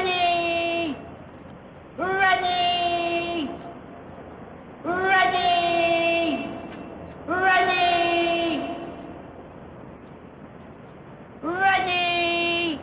Ready! Ready! Ready! Ready! Ready!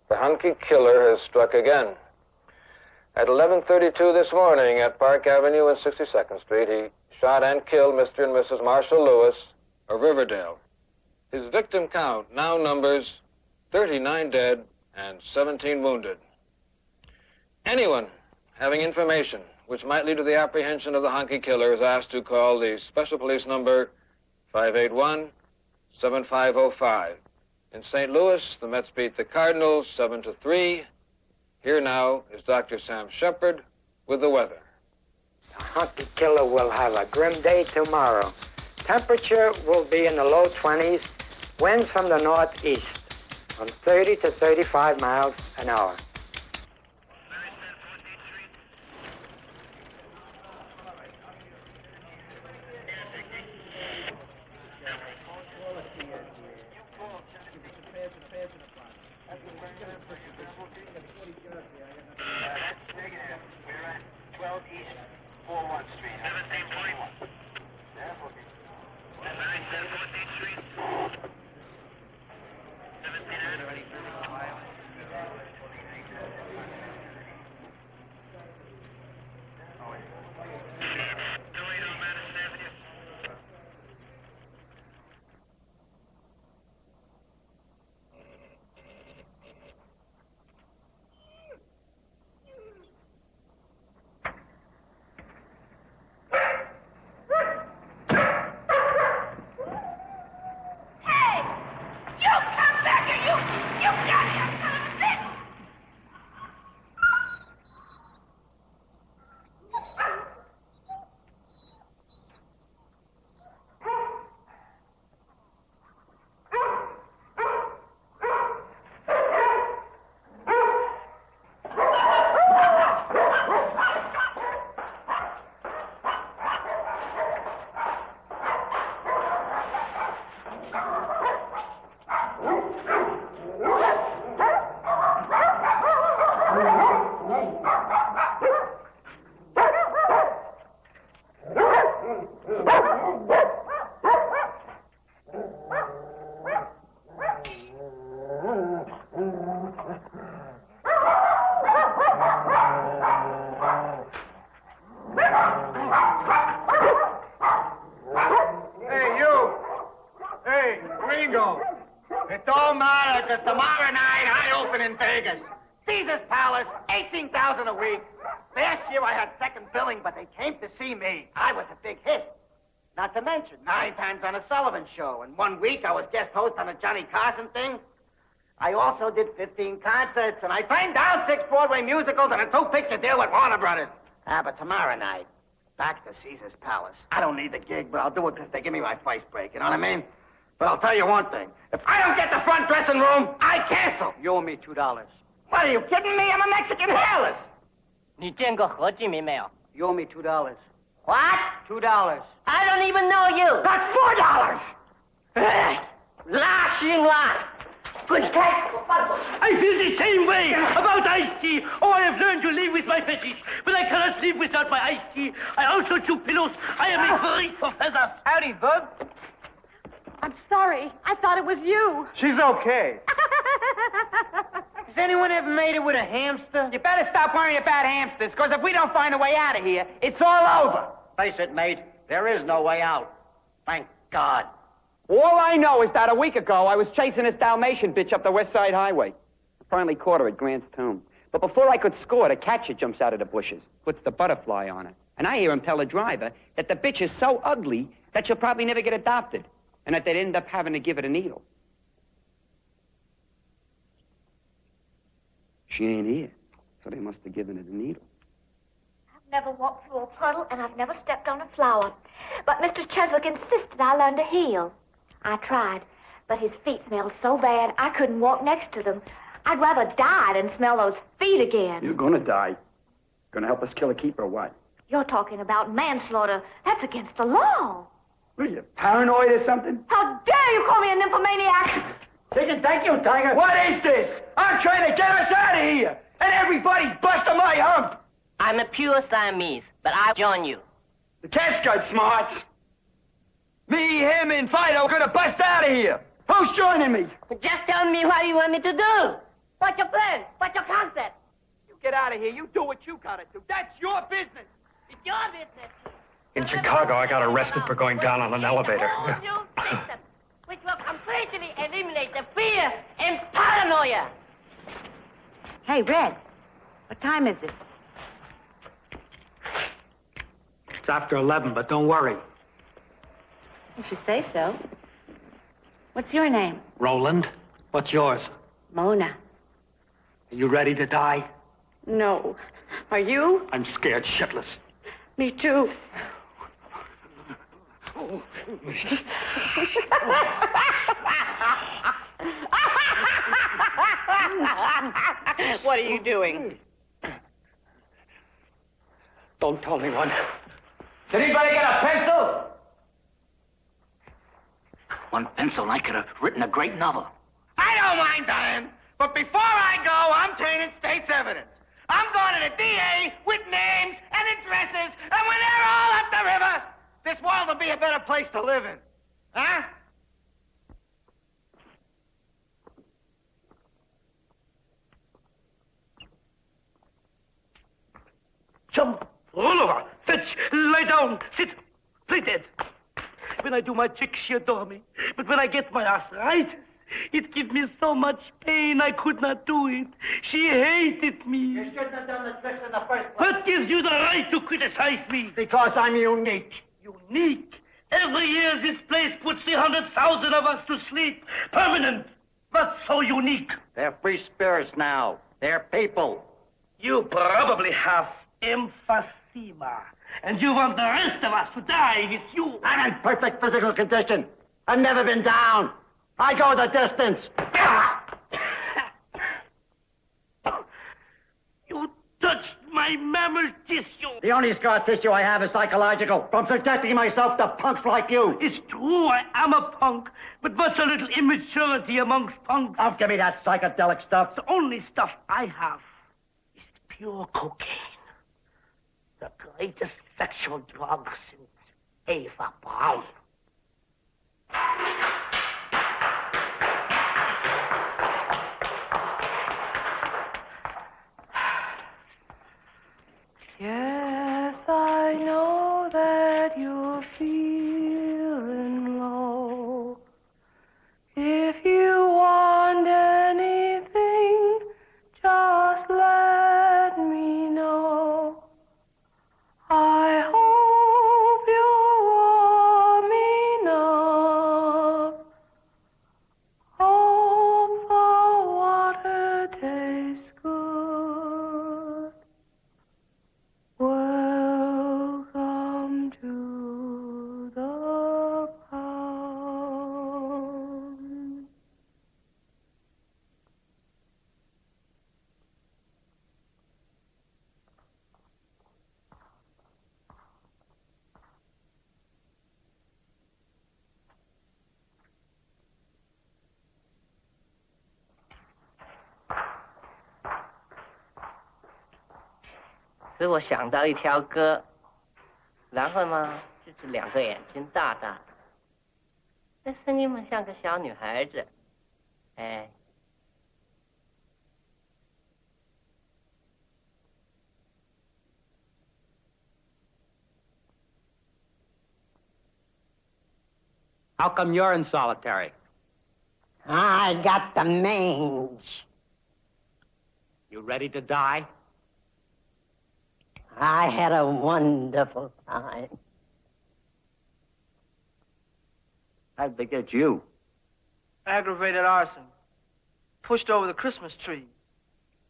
The hunky killer has struck again. At 11:32 this morning at Park Avenue and 62nd Street, he shot and killed Mr. and Mrs. Marshall Lewis of Riverdale. His victim count now numbers 39 dead and 17 wounded. Anyone having information which might lead to the apprehension of the hunky killer is asked to call the Special Police number 581-7505. In St. Louis, the Mets beat the Cardinals 7-3. Here now is Dr. Sam Shepard with the weather. The hunky killer will have a grim day tomorrow. Temperature will be in the low 20s, winds from the northeast, from 30 to 35 miles an hour. It don't matter, because tomorrow night I open in Vegas. Caesar's Palace, 18,000 a week. Last year I had second billing, but they came to see me. I was a big hit. Not to mention, 9 times on a Sullivan show. And 1 week I was guest host on a Johnny Carson thing. I also did 15 concerts, and I turned down 6 Broadway musicals and a 2-picture deal with Warner Brothers. But tomorrow night, back to Caesar's Palace. I don't need the gig, but I'll do it because they give me my first break, you know what I mean? But I'll tell you one thing. If I don't get the front dressing room, I cancel. You owe me $2. What, are you kidding me? I'm a Mexican hairless. 你见过何敬明没有? You owe me $2. What? $2. I don't even know you. That's $4. Lashing lot. Good tag. I feel the same way about iced tea. Oh, I have learned to live with my fetish, but I cannot live without my iced tea. I also chew pillows. I am a freak for feathers. Howdy, bud. I'm sorry. I thought it was you. She's okay. Has anyone ever made it with a hamster? You better stop worrying about hamsters, because if we don't find a way out of here, it's all over. Face it, mate. There is no way out. Thank God. All I know is that a week ago, I was chasing this Dalmatian bitch up the West Side Highway. I finally caught her at Grant's Tomb. But before I could score, the catcher jumps out of the bushes, puts the butterfly on her. And I hear him tell the driver that the bitch is so ugly that she'll probably never get adopted, and that they'd end up having to give it a needle. She ain't here, so they must have given it a needle. I've never walked through a puddle, and I've never stepped on a flower. But Mr. Cheswick insisted I learn to heel. I tried, but his feet smelled so bad I couldn't walk next to them. I'd rather die than smell those feet again. You're gonna die. Gonna help us kill a keeper or what? You're talking about manslaughter. That's against the law. What are you, paranoid or something? How dare you call me a nymphomaniac? Thank you, Tiger. What is this? I'm trying to get us out of here, and everybody's busting my hump. I'm a pure Siamese, but I'll join you. The cat's got smarts. Me, him, and Fido are gonna bust out of here. Who's joining me? Just tell me what you want me to do. What's your plan? What's your concept? You get out of here. You do what you gotta do. That's your business. It's your business. In Chicago, I got arrested for going down on an elevator. A whole new system, which will completely eliminate the fear and paranoia. Hey, Red. What time is it? It's after 11, but don't worry. If you say so. What's your name? Roland, what's yours? Mona. Are you ready to die? No. Are you? I'm scared shitless. Me too. What are you doing? Don't tell anyone. Did anybody get a pencil? One pencil, and I could have written a great novel. I don't mind dying, but before I go, I'm turning state's evidence. I'm going to the DA with names and addresses, and when they're all up the river, this world will be a better place to live in. Huh? Jump, roll over, fetch, lie down, sit, play dead. When I do my tricks, she adore me. But when I get my arthritis, it gives me so much pain I could not do it. She hated me. You shouldn't have done the tricks in the first place. What gives you the right to criticize me? Because I'm unique. Unique. Every year this place puts 300,000 of us to sleep. Permanent. What's so unique? They're free spirits now. They're people. You probably have emphysema. And you want the rest of us to die with you. I'm in perfect physical condition. I've never been down. I go the distance. You touched my mammal tissue. The only scar tissue I have is psychological, from subjecting myself to punks like you. It's true, I am a punk, but what's a little immaturity amongst punks? Don't give me that psychedelic stuff. The only stuff I have is pure cocaine. The greatest sexual drug since Eva Braun. Yes, I know that you're feeling low. If you want anything, just let me know. I hope you want me now. 使我想到一条歌，然后嘛，就是两个眼睛大大的，那声音嘛像个小女孩子，哎。How come you're in solitary? I got the mange. You ready to die? I had a wonderful time. How'd they get you? Aggravated arson. Pushed over the Christmas tree.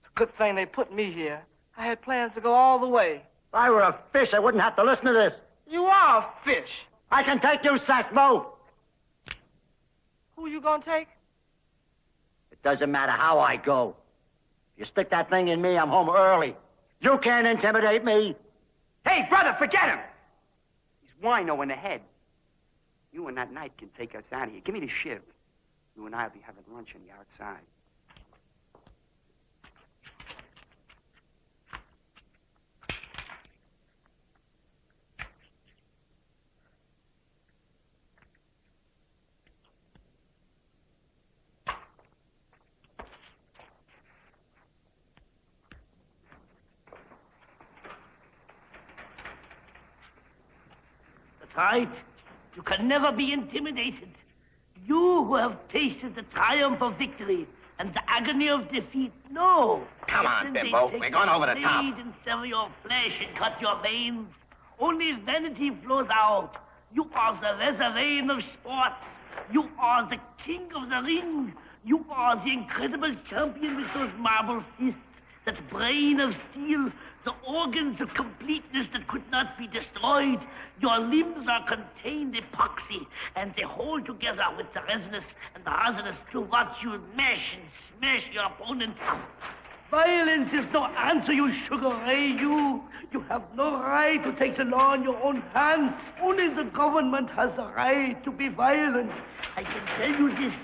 It's a good thing they put me here. I had plans to go all the way. If I were a fish, I wouldn't have to listen to this. You are a fish. I can take you, Sackbo. Who you gonna take? It doesn't matter how I go. If you stick that thing in me, I'm home early. You can't intimidate me. Hey, brother, forget him. He's wino in the head. You and that knife can take us out of here. Give me the shiv. You and I will be having lunch on the outside. That's right. You can never be intimidated. You who have tasted the triumph of victory and the agony of defeat know. Come on, Often they Bimbo. take We're going over the a top. blade and sever your flesh and cut your veins. Only vanity flows out. You are the reservoir of sports. You are the king of the ring. You are the incredible champion with those marble fists, that brain of steel, the organs of completeness that could not be destroyed. Your limbs are contained epoxy, and they hold together with the resonance and the hazardous to watch you mash and smash your opponent. Violence is no answer, you Sugar Ray. You have no right to take the law in your own hands. Only the government has the right to be violent. I can tell you this.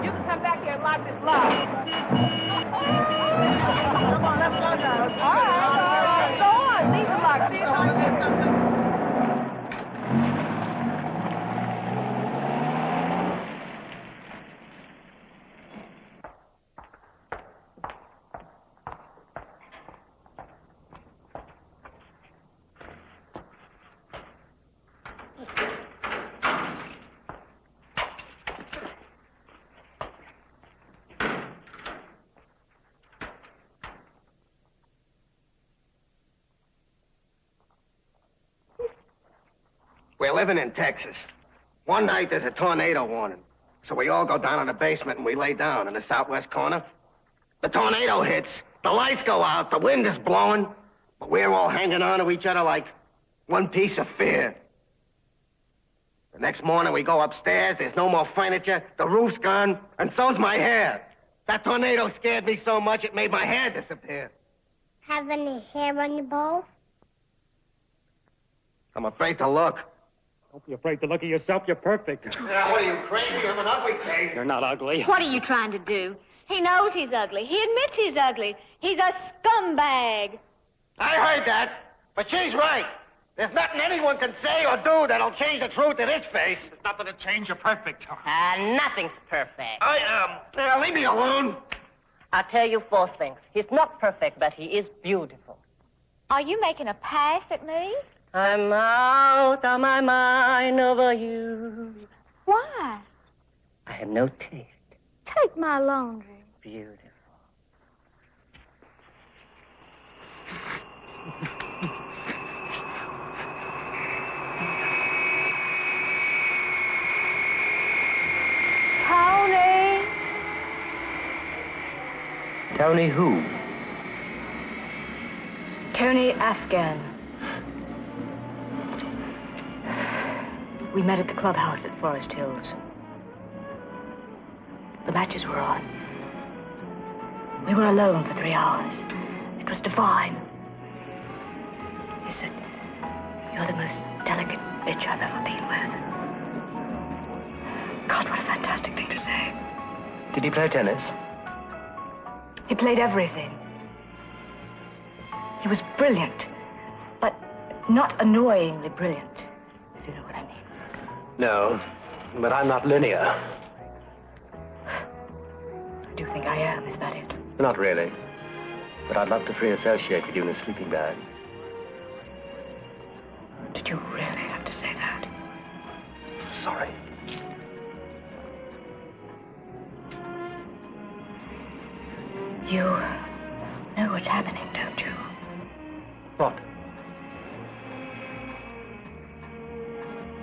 You can come back here and lock this lock. Come on, let's go now. All right. Go on. Leave the lock. See you later. We're living in Texas. One night there's a tornado warning. So we all go down in the basement and we lay down in the southwest corner. The tornado hits, the lights go out, the wind is blowing, but we're all hanging on to each other like one piece of fear. The next morning we go upstairs, there's no more furniture, the roof's gone, and so's my hair. That tornado scared me so much it made my hair disappear. Have any hair on your bowl? I'm afraid to look. Don't be afraid to look at yourself. You're perfect. Yeah, what are you, crazy? I'm an ugly thing. You're not ugly. What are you trying to do? He knows he's ugly. He admits he's ugly. He's a scumbag. I heard that, but she's right. There's nothing anyone can say or do that'll change the truth in his face. There's nothing to change. You're perfect. Nothing's perfect. Leave me alone. I'll tell you four things. He's not perfect, but he is beautiful. Are you making a pass at me? I'm out of my mind over you. Why? I have no taste. Take my laundry. Beautiful. Tony! Tony who? Tony Afghan. We met at the clubhouse at Forest Hills. The matches were on. We were alone for 3 hours. It was divine. He said, "You're the most delicate bitch I've ever been with." God, what a fantastic thing to say. Did he play tennis? He played everything. He was brilliant, but not annoyingly brilliant, if you know what I mean. No, but I'm not linear. Do you think I am? Is that it? Not really. But I'd love to free associate with you in a sleeping bag. Did you really have to say that? Sorry. You know what's happening, don't you? What?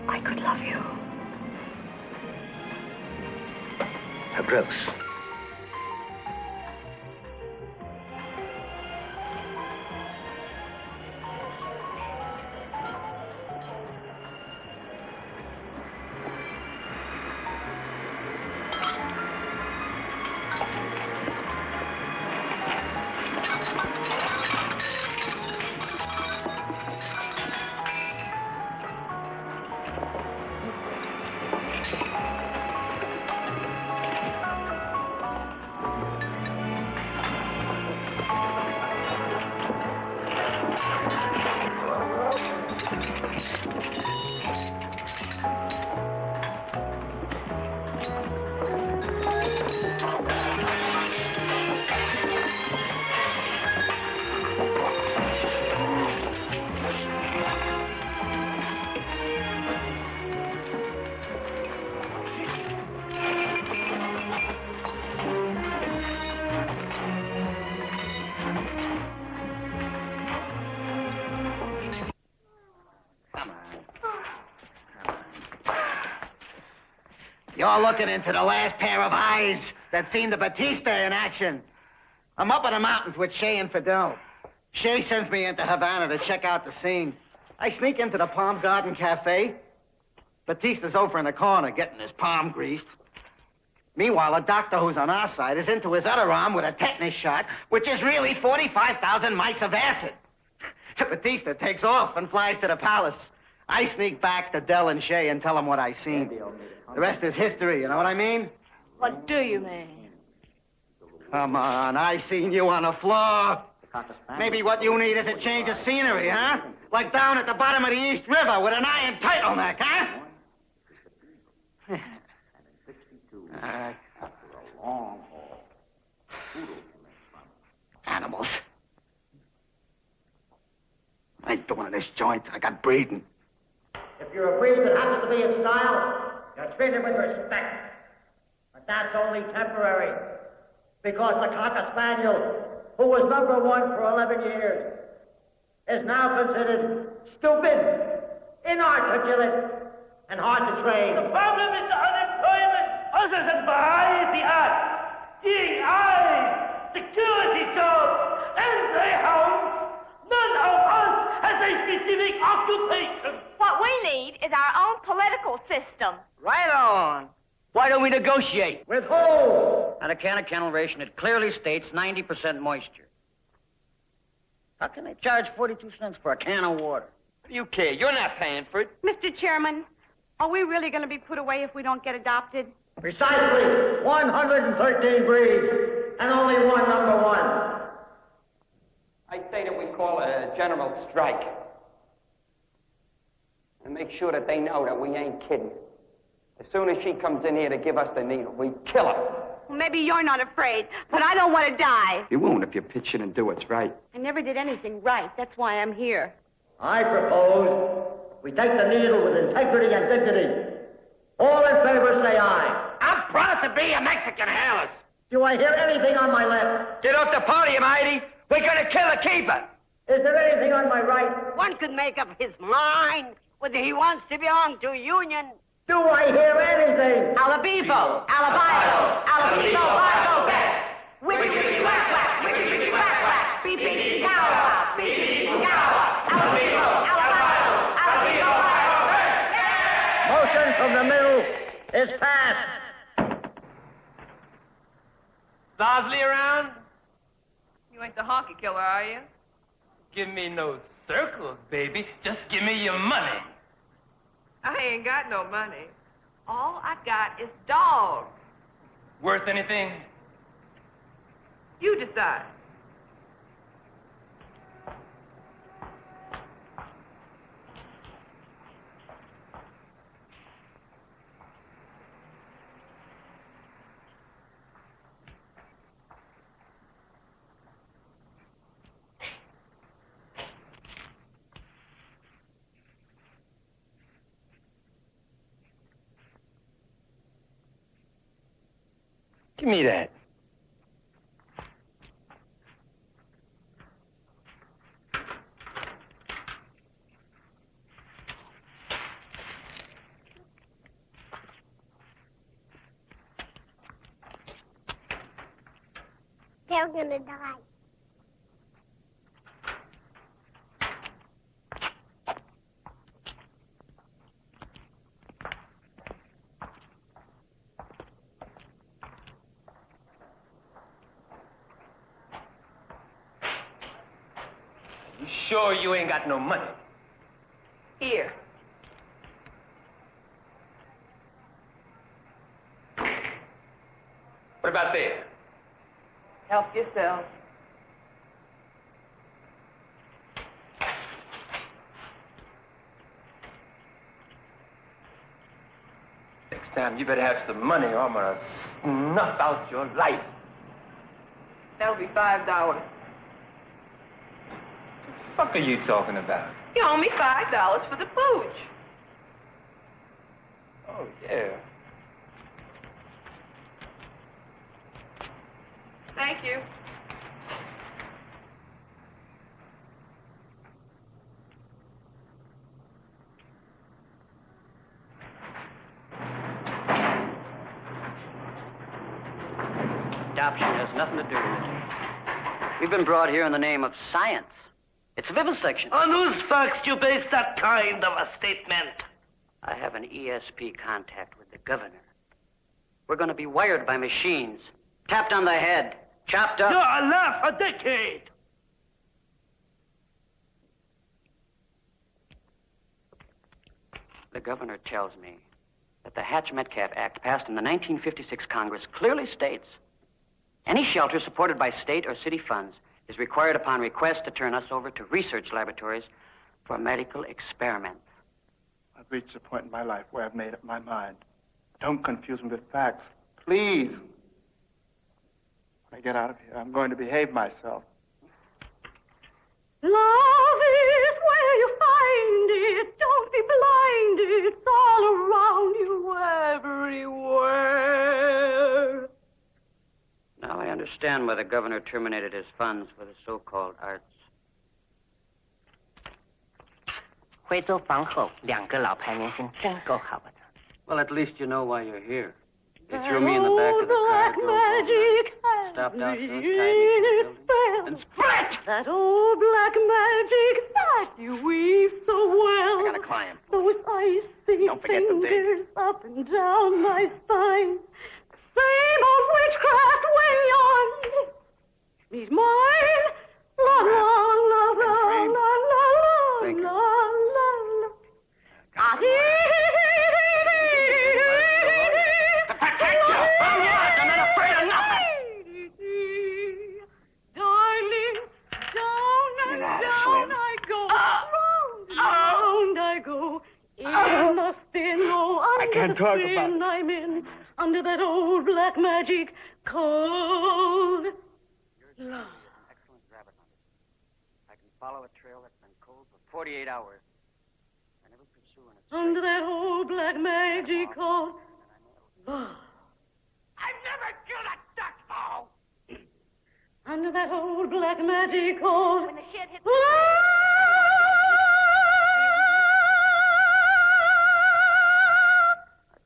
I could love you. How gross. You're looking into the last pair of eyes that seen the Batista in action. I'm up in the mountains with Shay and Fidel. Shay sends me into Havana to check out the scene. I sneak into the Palm Garden Cafe. Batista's over in the corner getting his palm greased. Meanwhile, a doctor who's on our side is into his other arm with a tetanus shot, which is really 45,000 mites of acid. Batista takes off and flies to the palace. I sneak back to Dell and Shay and tell them what I seen. The rest is history, you know what I mean? What do you mean? Come on, I seen you on the floor. Maybe what you need is a change of scenery, huh? Like down at the bottom of the East River with an iron turtleneck, huh? Animals. I ain't doing in this joint. I got breeding. If you're a breed that happens to be in style, you're treated with respect. But that's only temporary. Because the Cocker Spaniel, who was #1 for 11 years, is now considered stupid, inarticulate, and hard to train. The problem is the unemployment. Others advise the art, seeing eyes, security jobs, and greyhounds. None of us has a specific occupation. What we need is our own political system. Right on. Why don't we negotiate? With who? On a can of kennel ration, it clearly states 90% moisture. How can they charge 42 cents for a can of water? What do you care? You're not paying for it. Mr. Chairman, are we really going to be put away if we don't get adopted? Precisely 113 breeds, and only one #1. I say that we call a general strike. And make sure that they know that we ain't kidding. As soon as she comes in here to give us the needle, we kill her. Well, maybe you're not afraid, but I don't want to die. You won't if you pitch in and do what's right. I never did anything right. That's why I'm here. I propose we take the needle with integrity and dignity. All in favor say aye. Up proud to be a Mexican hairless. Do I hear anything on my left? Get off the podium, Heidi. We're gonna kill a keeper. Is there anything on my right? One could make up his mind whether he wants to belong to a union. Do I hear anything? Alabibo, Alabibo, Alabibo, Bargo, best. Wickedy, whack, whack, wickedy, whack, whack. Beep, beep, gowa, beep, beep, gowa. Alabibo, Alabibo, Alabibo, Bargo, best. Motion from the middle is passed. Bosley around? You ain't the honky killer, are you? Give me no circles, baby. Just give me your money. I ain't got no money. All I got is dogs. Worth anything? You decide. Give me that. They're gonna die. You sure you ain't got no money? Here. What about there? Help yourself. Next time you better have some money or I'm gonna snuff out your life. That'll be $5. What the fuck are you talking about? You owe me $5 for the pooch. Oh, yeah. Thank you. Adoption has nothing to do with it. We've been brought here in the name of science. It's vivisection. On whose facts do you base that kind of a statement? I have an ESP contact with the governor. We're going to be wired by machines, tapped on the head, chopped up. You're alive a decade. The governor tells me that the Hatch-Metcalf Act passed in the 1956 Congress clearly states any shelter supported by state or city funds is required upon request to turn us over to research laboratories for medical experiments. I've reached a point in my life where I've made up my mind. Don't confuse me with facts. Please. When I get out of here, I'm going to behave myself. Love is where you find it. Don't be blinded. It's all around you, everywhere. Now I understand why the governor terminated his funds for the so-called arts. 回走房后，两个老牌年薪真够好的。 Well, at least you know why you're here. You threw me in the back of the car, drove over, stopped outside, tied me to the building, and split! That old black magic that you weave so well. I gotta climb. Those icy Don't forget the dig. fingers up and down my spine. Same old witchcraft when you're meet mine. La la la la la la la la la. Ah, dee, To protect you! I'm yours! I'm not afraid of nothing! darling, down and down I go, round and round I go. In the spin, oh, under can't the talk spin about it. I'm in, under that old black magic cold. Love. Excellent rabbit hunter. I can follow a trail that's been cold for 48 hours. I never pursue an escape. Under that old black magic cold. Love. And that old black magic called... When the shit hit... I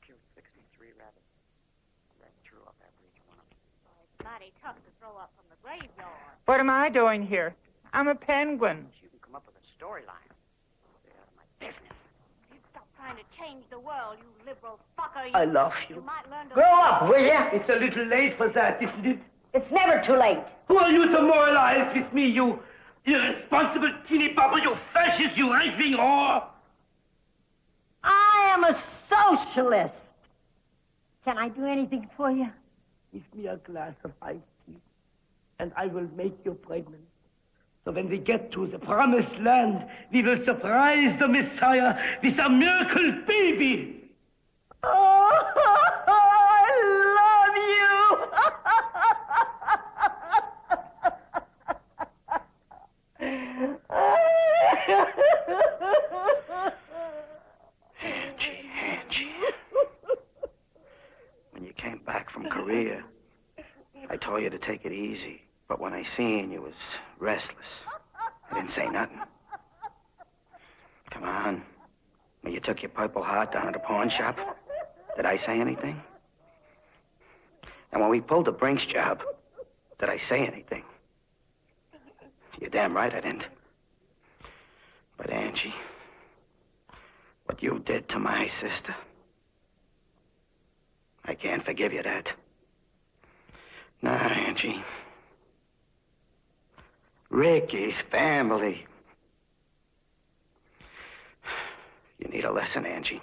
killed 63 rabbits. Then threw up after each one of them. It's mighty tough to throw up from the graveyard. What am I doing here? I'm a penguin. You can come up with a storyline. Stay out of my business. You'd stop trying to change the world, you liberal fucker. I love you. You might learn to... Grow up, will ya? It's a little late for that, isn't it? It's never too late. Who are you to moralize with me, you irresponsible teeny bopper, you fascist, you right-wing whore? I am a socialist. Can I do anything for you? Give me a glass of iced tea, and I will make you pregnant. So when we get to the promised land, we will surprise the Messiah with a miracle baby. Oh, I love Angie. When you came back from Korea, I told you to take it easy. But when I seen you was restless. I didn't say nothing. Come on. When you took your Purple Heart down to the pawn shop, did I say anything? And when we pulled the Brinks job, did I say anything? You're damn right I didn't. But Angie, what you did to my sister, I can't forgive you that. Nah, Angie. Ricky's family. You need a lesson, Angie.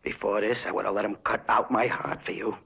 Before this, I would have let him cut out my heart for you.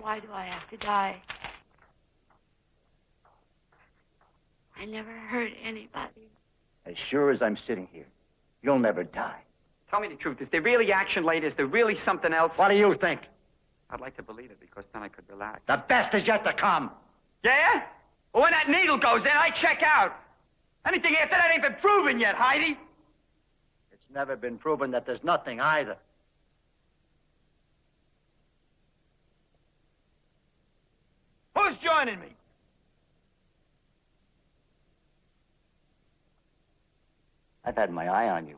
Why do I have to die? I never hurt anybody. As sure as I'm sitting here, you'll never die. Tell me the truth. Is there really action later? Is there really something else? What do you think? I'd like to believe it because then I could relax. The best is yet to come. Yeah? Well, when that needle goes in, I check out. Anything after that ain't been proven yet, Heidi. It's never been proven that there's nothing either. Who's joining me? I've had my eye on you.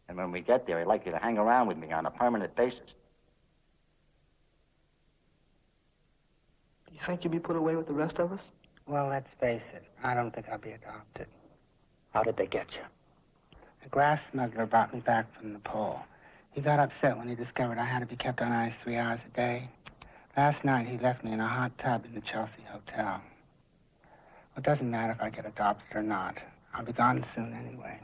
And when we get there, I'd like you to hang around with me on a permanent basis. You think you'll be put away with the rest of us? Well, let's face it. I don't think I'll be adopted. How did they get you? A grass smuggler brought me back from the pole. He got upset when he discovered I had to be kept on ice 3 hours a day. Last night, he left me in a hot tub in the Chelsea Hotel. Well, it doesn't matter if I get adopted or not. I'll be gone soon anyway.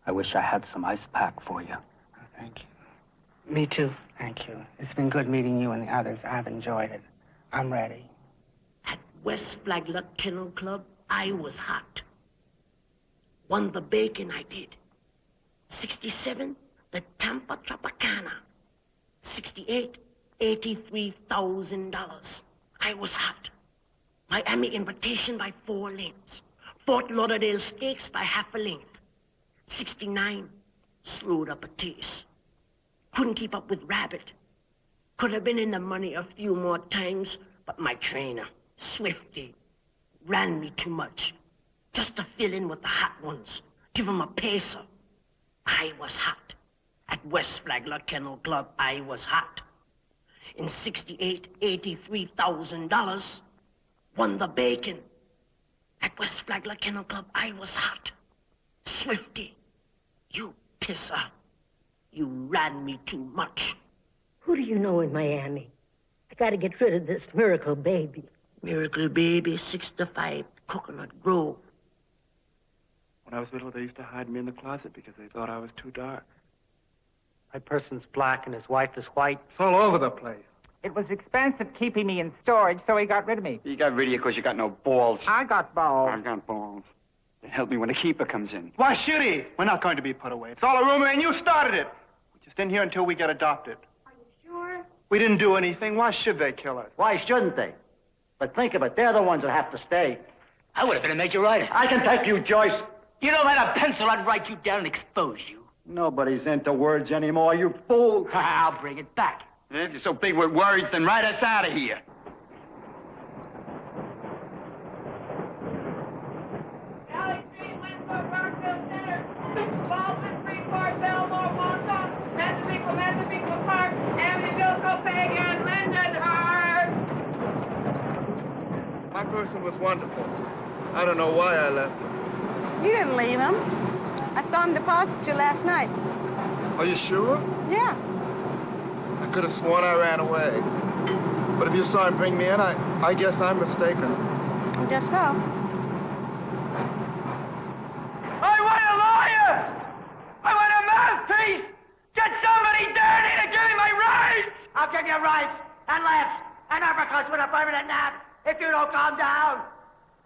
I wish I had some ice pack for you. Oh, thank you. Me too. Thank you. It's been good meeting you and the others. I've enjoyed it. I'm ready. At West Flagler Kennel Club, I was hot. Won the bacon, I did. 67, the Tampa Tropicana. 68, $83,000. I was hot. Miami Invitation by 4 lengths. Fort Lauderdale Stakes by half a length. 69, slewed up a taste. Couldn't keep up with Rabbit. Could have been in the money a few more times, but my trainer, Swifty, ran me too much. Just to fill in with the hot ones. Give him a pacer. I was hot. At West Flagler Kennel Club, I was hot. In 68, $83,000. Won the bacon. At West Flagler Kennel Club, I was hot. Swifty, you pisser. You ran me too much. Who do you know in Miami? I gotta get rid of this Miracle Baby. Miracle Baby, 65, Coconut Grove. When I was little, they used to hide me in the closet because they thought I was too dark. My person's black and his wife is white. It's all over the place. It was expensive keeping me in storage, so he got rid of me. He got rid of you because you got no balls. I got balls. I got balls. Then help me when the keeper comes in. Why should he? We're not going to be put away. It's all a rumor, and you started it. We're just in here until we get adopted. Are you sure? We didn't do anything. Why should they kill us? Why shouldn't they? But think of it, they're the ones that have to stay. I would have been a major writer. I can take you, Joyce. You don't have a pencil, I'd write you down and expose you. Nobody's into words anymore, you fool. I'll bring it back. If you're so big with words, then write us out of here. Valley Street, Winslow, Parkville Center, Baldwin, Freeport, Belmore, Montauk, Massapequa Park, Amityville, Copagan, Lindenhurst. My person was wonderful. I don't know why I left him. You didn't leave him. I saw him deposit you last night. Are you sure? Yeah. I could have sworn I ran away. But if you saw him bring me in, I guess I'm mistaken. I guess so. I want a lawyer! I want a mouthpiece! Get somebody dirty to give me my rights! I'll give you rights and lefts and uppercuts with a permanent nap if you don't calm down.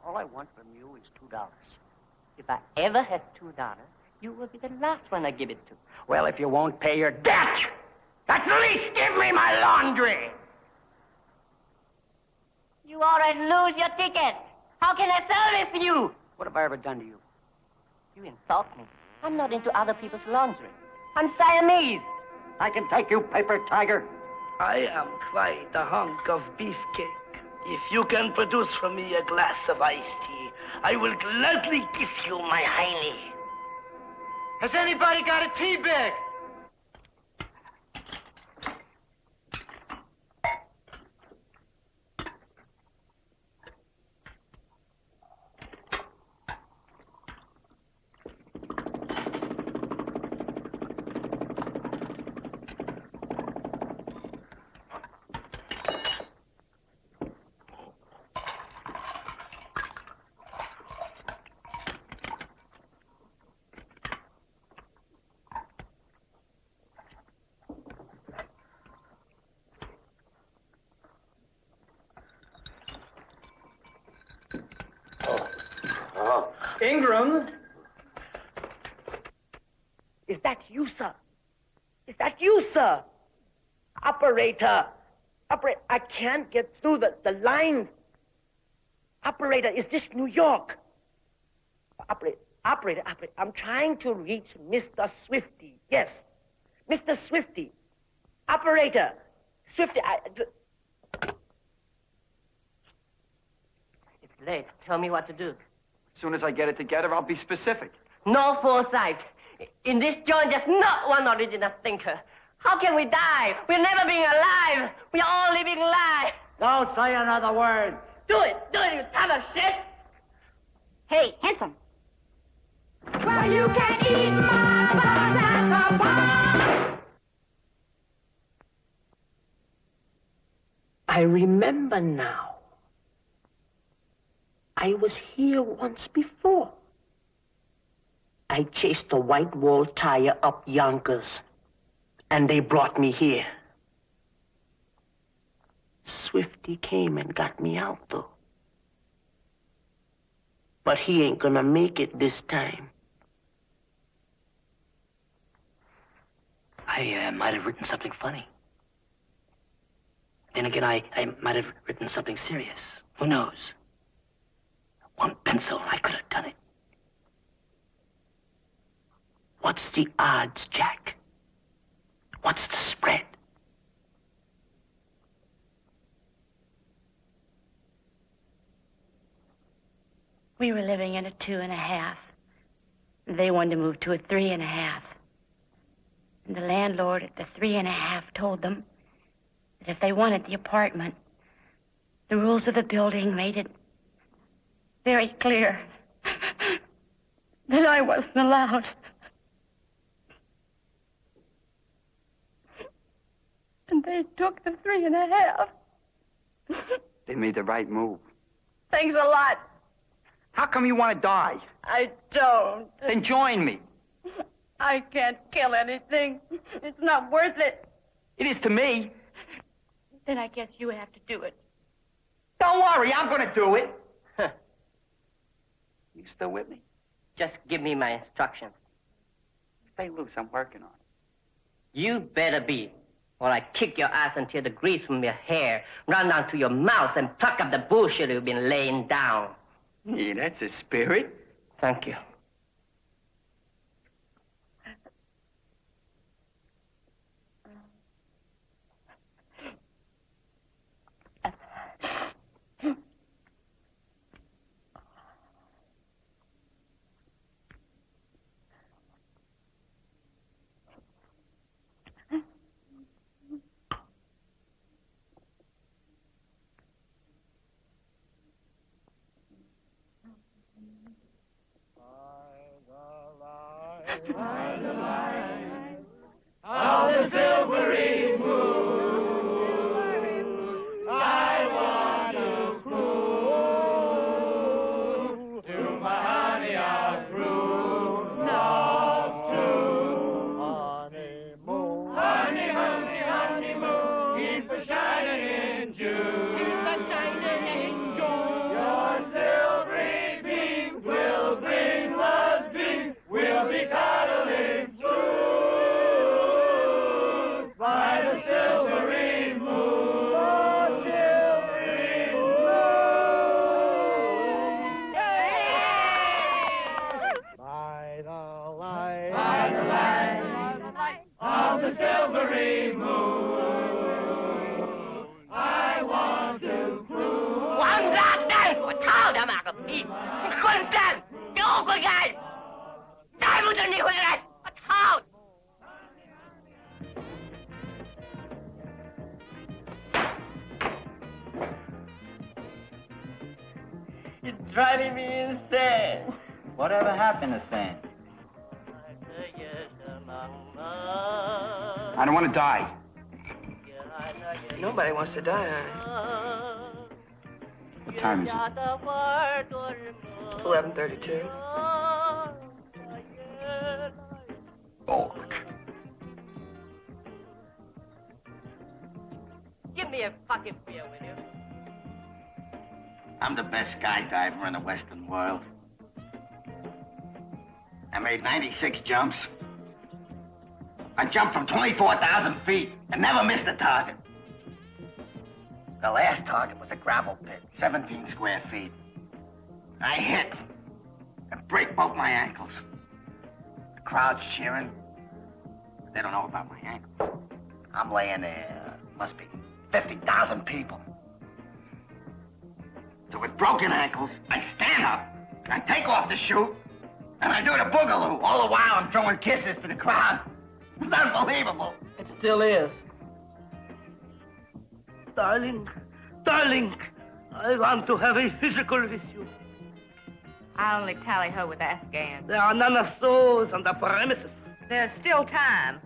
All I want from you is $2. If I ever have $2, you will be the last one I give it to. Well, if you won't pay your debt, At least give me my laundry. You already lose your ticket. How can I sell this to you? What have I ever done to you? You insult me. I'm not into other people's laundry. I'm Siamese. I can take you, paper tiger. I am quite a hunk of beefcake. If you can produce for me a glass of iced tea, I will gladly kiss you, my hiney. Has anybody got a tea bag? Ingram. Is that you, sir? Is that you, sir? Operator. Operator, I can't get through the line. Operator, is this New York? Operator, I'm trying to reach Mr. Swifty. Yes, Mr. Swifty. Operator, Swifty, It's late. Tell me what to do. As soon as I get it together, I'll be specific. No foresight. In this joint, there's not one original thinker. How can we die? We're never being alive. We're all living life. Don't say another word. Do it, you ton of shit. Hey, handsome. Well, you can eat my buzz at the bar. I remember now. I was here once before. I chased the white wall tire up Yonkers, and they brought me here. Swifty came and got me out, though. But he ain't gonna make it this time. I might have written something funny. Then again, I might have written something serious. Who knows? One pencil, I could have done it. What's the odds, Jack? What's the spread? We were living in a 2.5. They wanted to move to a 3.5. And the landlord at the 3.5 told them that if they wanted the apartment, the rules of the building made it very clear that I wasn't allowed. And they took the 3.5. They made the right move. Thanks a lot. How come you want to die? I don't. Then join me. I can't kill anything. It's not worth it. It is to me. Then I guess you have to do it. Don't worry, I'm going to do it. You still with me? Just give me my instructions. Stay loose, I'm working on it. You better be, or I kick your ass until the grease from your hair run down to your mouth and pluck up the bullshit you've been laying down. Yeah, that's a spirit. Thank you. Of the silvery moon, I want to prove to my honey I've proved not to. Honeymoon, honey, honey, honeymoon, keep a shining in June. Keep a shining in June. Your silvery beams will bring love's dreams. We'll be cuddling by the silvery moon. The silvery moon. By the light of the silvery moon, I want to prove. 王八蛋！我操他妈个逼！你混蛋！给我滚开！再不准你回来！我操！ You're driving me insane. Whatever happened to Stan? I don't want to die. Nobody wants to die, honey. What time is it? It's 11:32. Bulk. Give me a fucking beer, will you? I'm the best skydiver in the Western world. I made 96 jumps. I jumped from 24,000 feet and never missed a target. The last target was a gravel pit, 17 square feet. I hit and break both my ankles. The crowd's cheering, but they don't know about my ankles. I'm laying there, must be 50,000 people. So with broken ankles, I stand up, I take off the chute, and I do the boogaloo. All the while I'm throwing kisses to the crowd. It's unbelievable. It still is. Darling, darling, I want to have a physical with you. I only tally ho with Afghans. There are none of those on the premises. There's still time.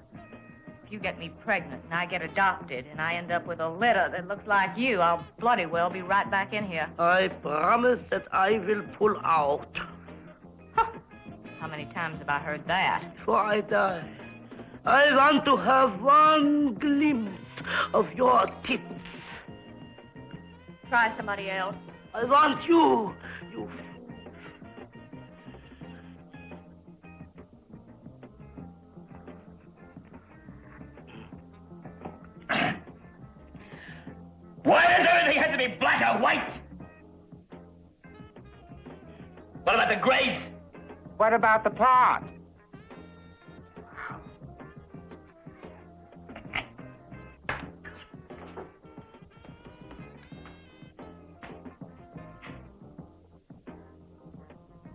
If you get me pregnant and I get adopted and I end up with a litter that looks like you, I'll bloody well be right back in here. I promise that I will pull out. How many times have I heard that? Before I die, I want to have one glimpse of your tits. Try somebody else. I want you, you Why does everything have to be black or white? What about the grays? What about the plot?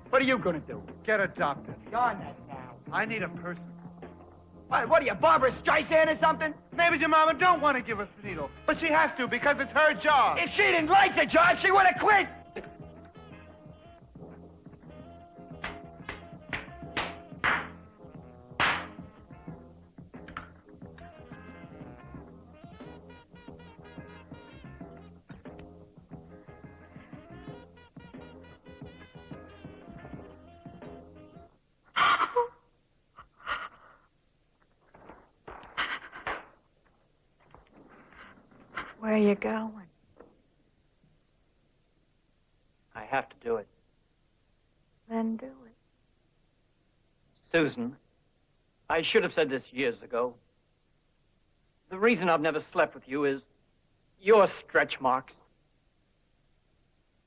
What are you going to do? Get adopted. Darn that now. I need a person. What are you, Barbara Streisand or something? Maybe your mama don't want to give us the needle, but she has to because it's her job. If she didn't like the job, she would have quit. Where are you going? I have to do it. Then do it. Susan, I should have said this years ago. The reason I've never slept with you is your stretch marks.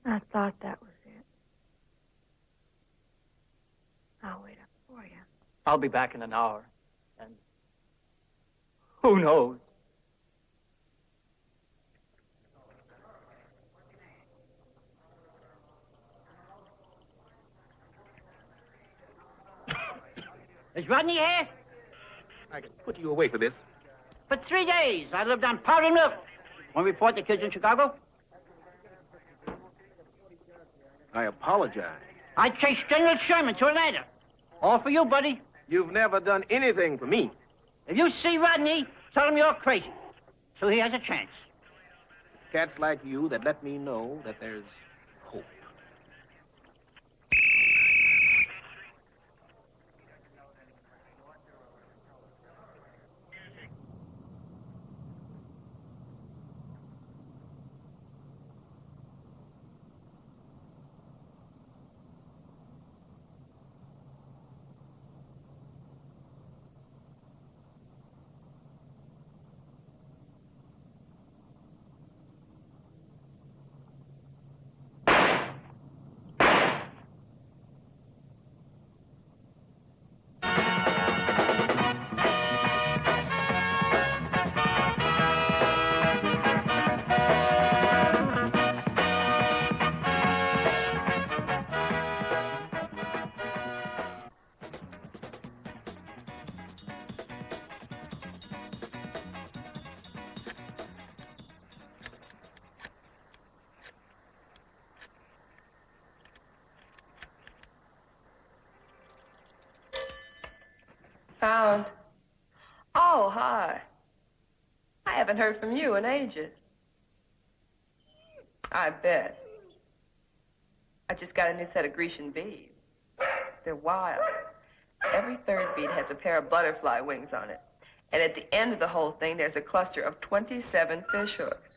I thought that was it. I'll wait up for you. I'll be back in an hour, and who knows? Is Rodney here? I can put you away for this. For 3 days, I lived on powdered milk. Want to report the kids in Chicago? I apologize. I chased General Sherman to Atlanta. All for you, buddy. You've never done anything for me. If you see Rodney, tell him you're crazy, so he has a chance. Cats like you that let me know that there's hope. Found. Oh, hi. I haven't heard from you in ages. I bet. I just got a new set of Grecian beads. They're wild. Every third bead has a pair of butterfly wings on it. And at the end of the whole thing, there's a cluster of 27 fish hooks.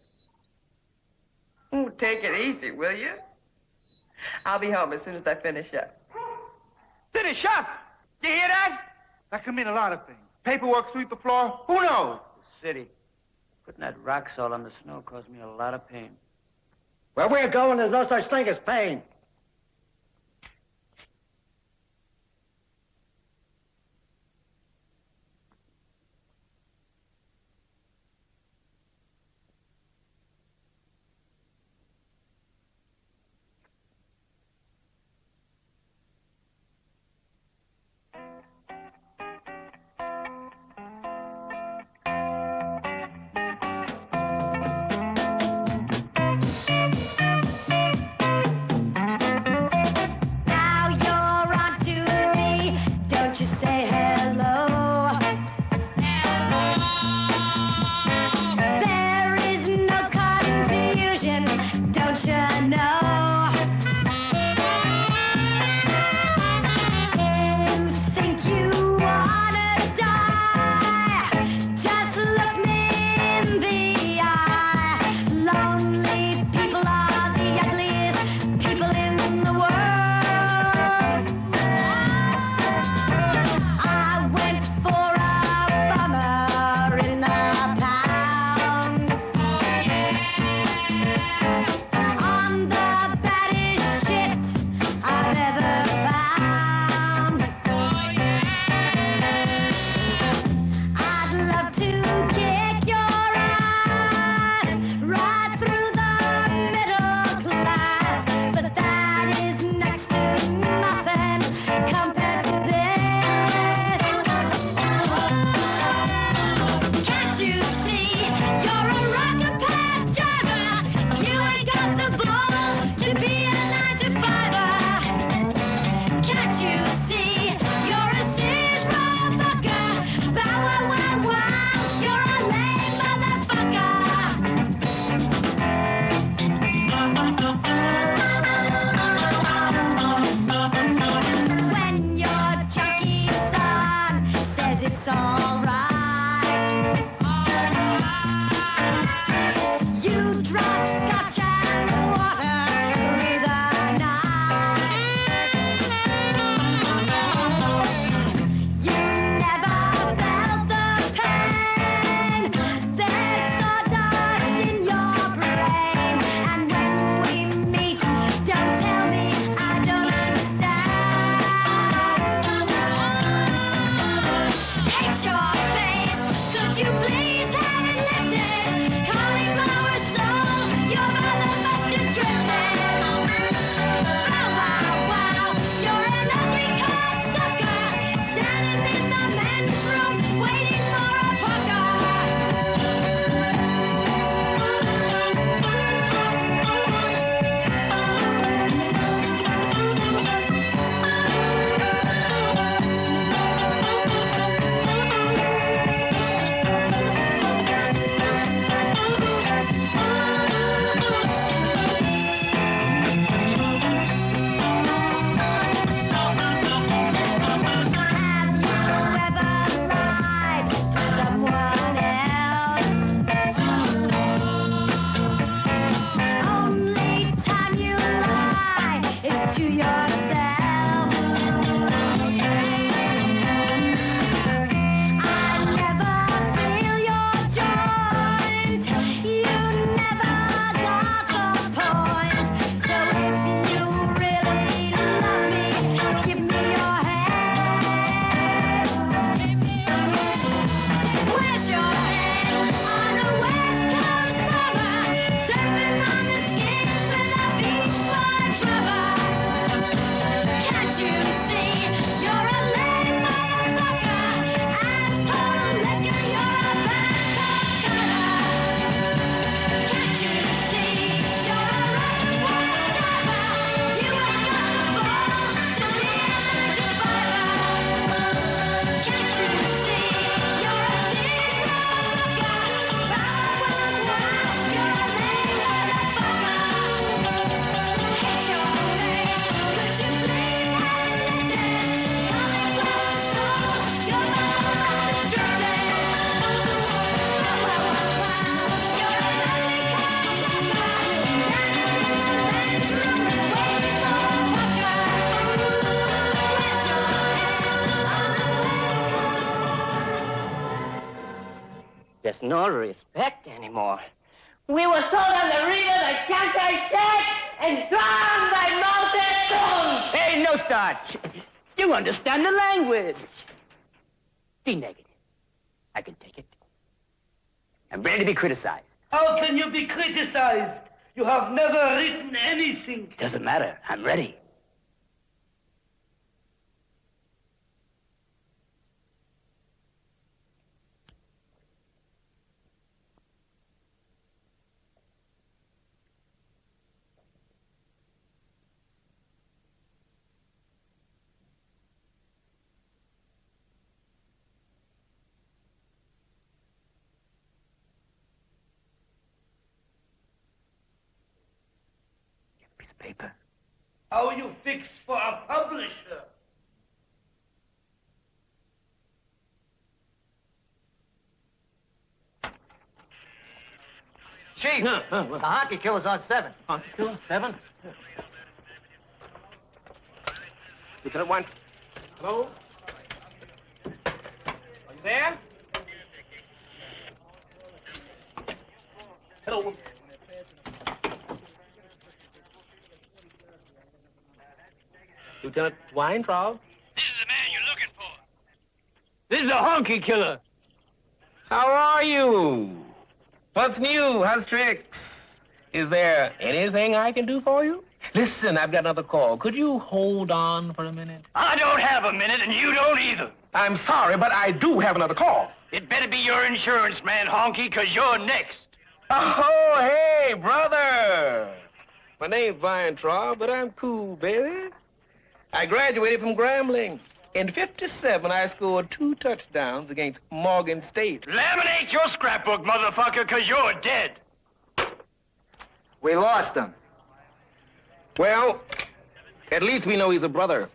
Ooh, take it easy, will you? I'll be home as soon as I finish up. Finish up? You hear that? That could mean a lot of things. Paperwork sweep the floor. Who knows? The city. Putting that rock salt on the snow caused me a lot of pain. Where we're going, there's no such thing as pain. no respect anymore. We were sold on the river by Chancai Shek and drowned by Mao Zedong. Hey, no start. You understand the language. Be negative. I can take it. I'm ready to be criticized. How can you be criticized? You have never written anything. Doesn't matter. I'm ready. Paper. How you fix for a publisher? Chief, the hockey killer's on 7. Hockey killer? 7? Lieutenant 1. Hello? Are you there? Hello. Lieutenant Weintraub? This is the man you're looking for. This is a honky killer. How are you? What's new? How's tricks? Is there anything I can do for you? Listen, I've got another call. Could you hold on for a minute? I don't have a minute, and you don't either. I'm sorry, but I do have another call. It better be your insurance man, honky, because you're next. Oh, hey, brother. My name's Weintraub, but I'm cool, baby. I graduated from Grambling. In '57, I scored 2 touchdowns against Morgan State. Laminate your scrapbook, motherfucker, because you're dead. We lost him. Well, at least we know he's a brother.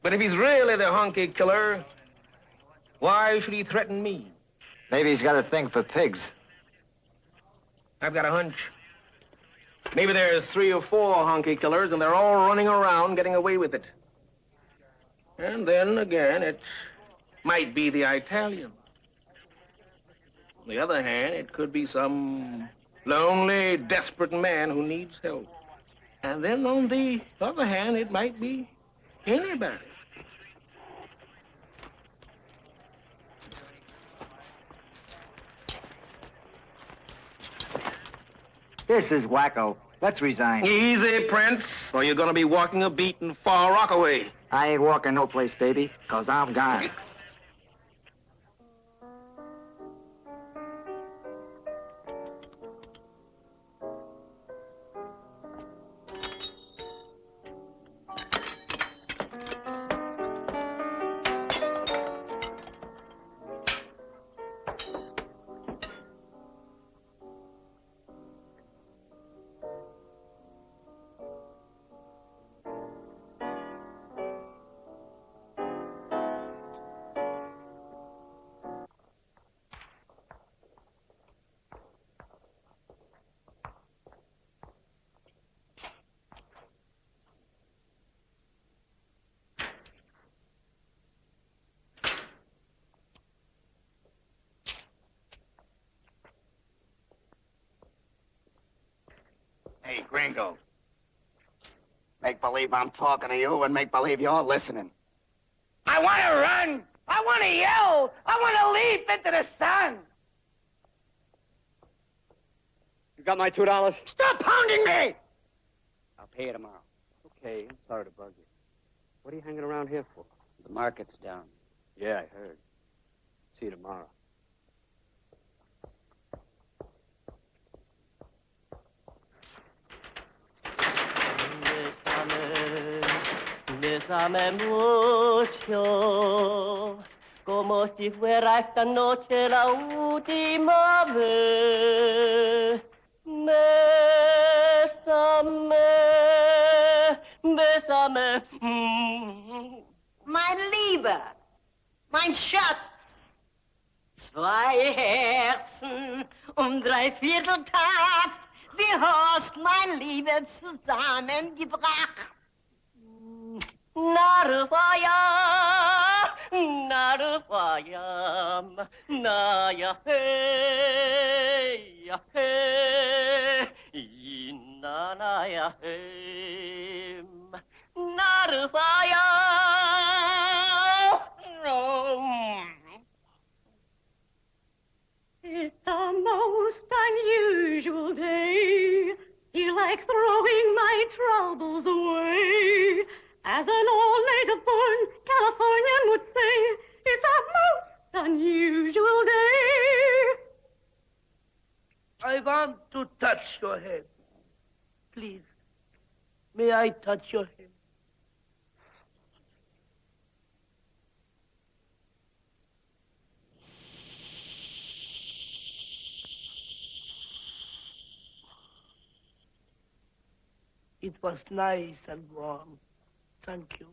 But if he's really the honky killer, why should he threaten me? Maybe he's got a thing for pigs. I've got a hunch. Maybe there's 3 or 4 honky killers, and they're all running around getting away with it. And then again, it might be the Italian. On the other hand, it could be some lonely, desperate man who needs help. And then on the other hand, it might be anybody. This is wacko. Let's resign. Easy, Prince, or you're gonna be walking a beat in Far Rockaway. I ain't walking no place, baby, 'cause I'm gone. Hey, Gringo. Make believe I'm talking to you and make believe you're listening. I want to run. I want to yell. I want to leap into the sun. You got my $2? Stop pounding me! I'll pay you tomorrow. Okay, I'm sorry to bug you. What are you hanging around here for? The market's down. Yeah, I heard. See you tomorrow. Bésame mucho, como si fuera esta noche la última vez. Bésame, bésame. Mein Lieber, mein Schatz, 2 Herzen um 3/4 Tag, wie hast mein Liebe zusammengebracht? Narvaya, なるわやまなやへやへいななやへなるわやIt's a most unusual day. Feel like throwing my troubles away. As an old native-born Californian would say, it's a most unusual day. I want to touch your head. Please, may I touch your head? It was nice and warm. Thank you.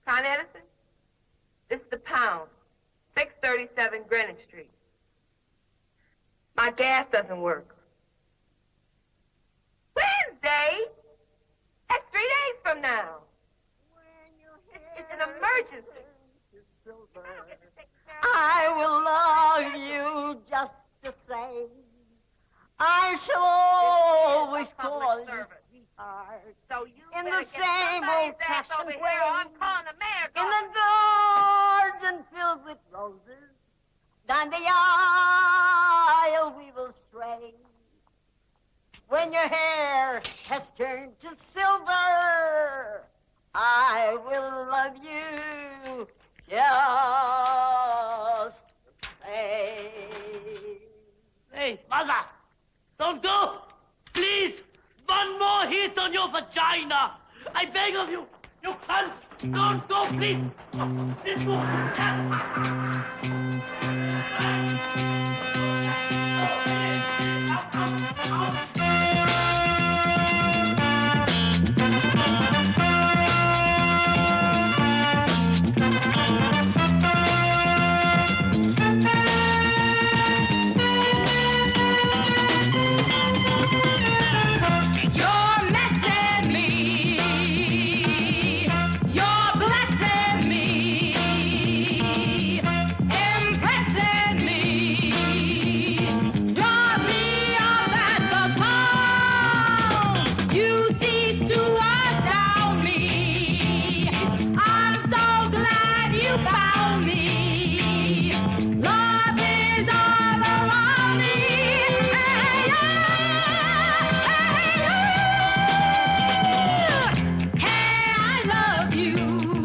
Con Edison, this is the Pound, 637 Greenwich Street. My gas doesn't work. Wednesday? That's 3 days from now. It's an emergency. I will love you just the same. I shall always call you sweetheart. So you in the better get same somebody's ass old-fashioned over here way. or I'm calling the mayor. In the garden filled with roses, down the aisle we will stray. When your hair has turned to silver, I will love you just the same. Hey, mother, don't go! Please, one more hit on your vagina. I beg of you. You can't. Don't go, please. Please go. You're messing me. You're blessing me. Impressing me. Draw me all at the pound. You cease to astound me. I'm so glad you found me. Love is all around me. Hey, hey, I love you.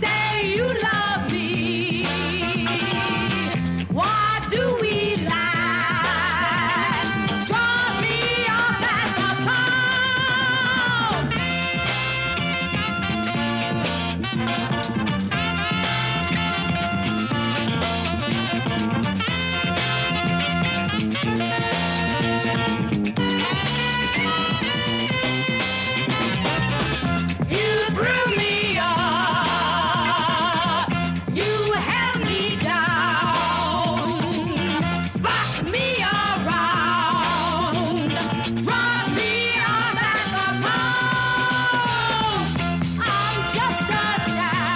Say you love me. What do we like? Draw me off at the pound. You threw me up, you held me down, bossed me around, brought me all at the pound. I'm just a shadow.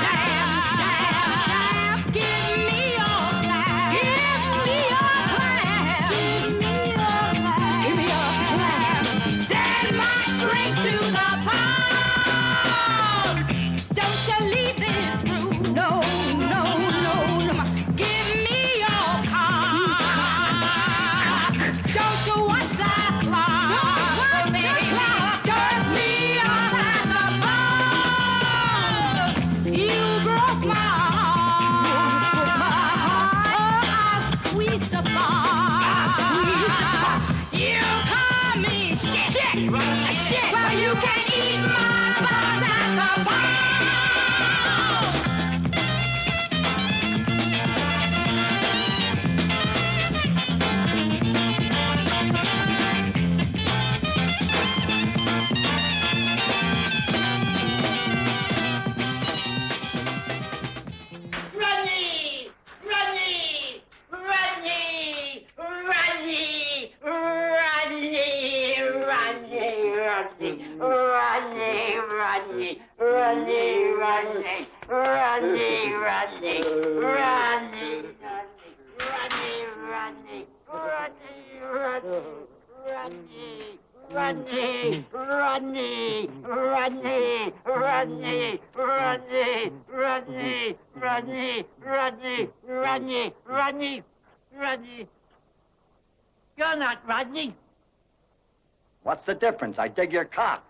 Rodney, Rodney, Rodney, Rodney, Rodney, Rodney, Rodney, Rodney, Rodney, Rodney, Rodney, Rodney, Rodney, Rodney, Rodney, Rodney, Rodney, Rodney. You're not Rodney. What's the difference? I dig your cock.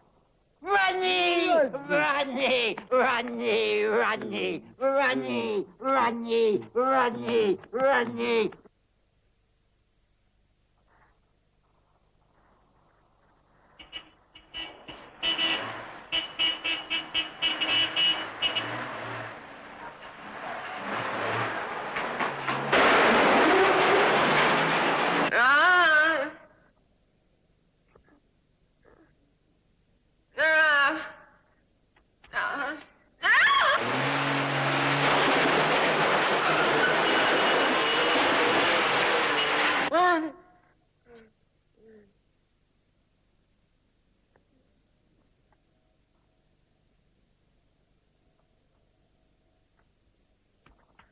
Rodney! Rodney! Rodney! Rodney! Rodney! Rodney! Rodney! Rodney!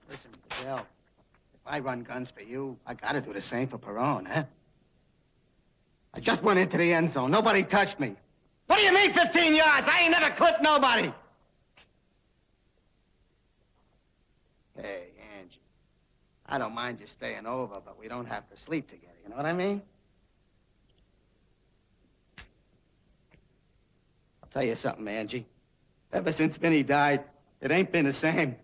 Listen, Bill, if I run guns for you, I gotta do the same for Perone, huh? I just went into the end zone. Nobody touched me. What do you mean 15 yards? I ain't never clipped nobody. Hey, Angie, I don't mind you staying over, but we don't have to sleep together. You know what I mean? I'll tell you something, Angie. Ever since Vinny died, it ain't been the same.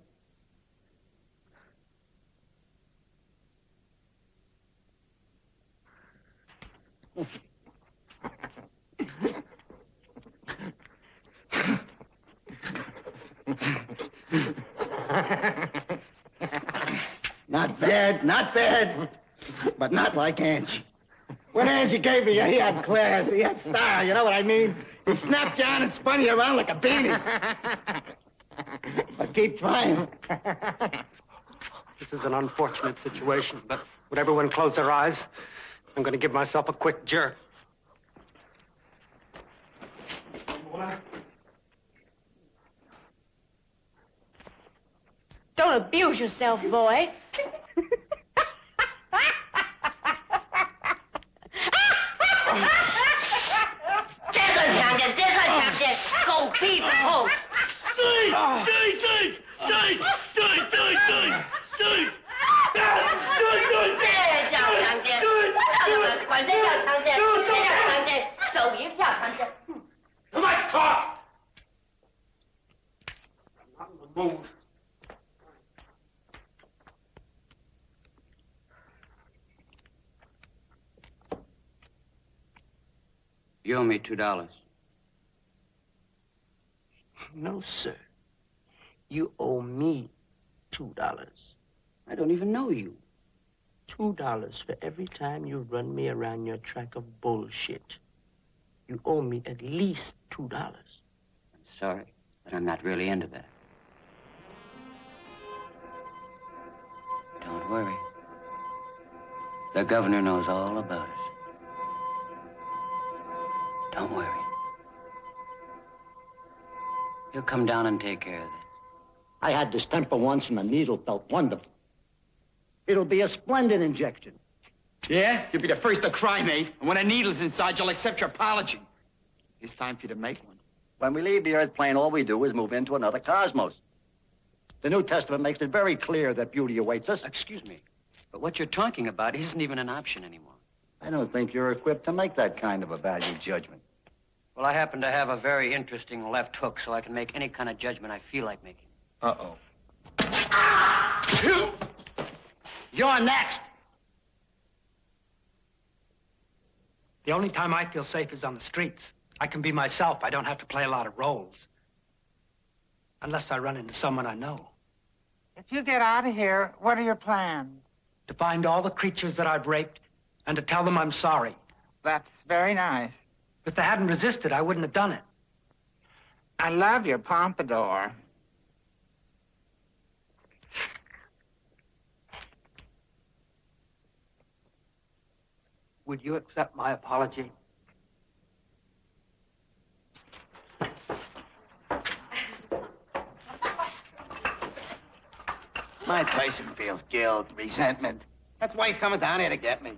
Not bad, but not like Angie. When Angie gave me, he had class, he had style, you know what I mean? He snapped you on and spun you around like a beanie. But keep trying. This is an unfortunate situation, but would everyone close their eyes? I'm going to give myself a quick jerk. Don't abuse yourself, boy. Go people! Steve! Steve! Steve! Steve! Steve! Steve! Steve! Too much talk! I'm not in the mood. You owe me $2. No, sir. You owe me $2. I don't even know you. $2 for every time you run me around your track of bullshit. You owe me at least $2. I'm sorry, but I'm not really into that. Don't worry. The governor knows all about it. Don't worry. He'll come down and take care of it. I had distemper once and the needle felt wonderful. It'll be a splendid injection. Yeah? You'll be the first to cry, mate. And when a needle's inside, you'll accept your apology. It's time for you to make one. When we leave the Earth plane, all we do is move into another cosmos. The New Testament makes it very clear that beauty awaits us. Excuse me, but what you're talking about isn't even an option anymore. I don't think you're equipped to make that kind of a value judgment. Well, I happen to have a very interesting left hook, so I can make any kind of judgment I feel like making. Uh-oh. You're next. The only time I feel safe is on the streets. I can be myself. I don't have to play a lot of roles. Unless I run into someone I know. If you get out of here, what are your plans? To find all the creatures that I've raped and to tell them I'm sorry. That's very nice. If they hadn't resisted, I wouldn't have done it. I love your pompadour. Would you accept my apology? My person feels guilt, resentment. That's why he's coming down here to get me.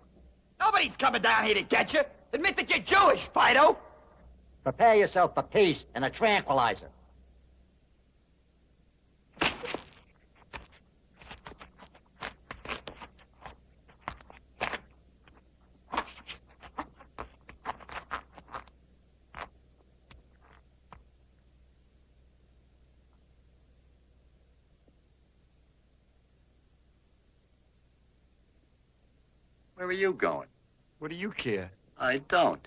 Nobody's coming down here to get you. Admit that you're Jewish, Fido. Prepare yourself for peace and a tranquilizer. Where are you going? What do you care? I don't.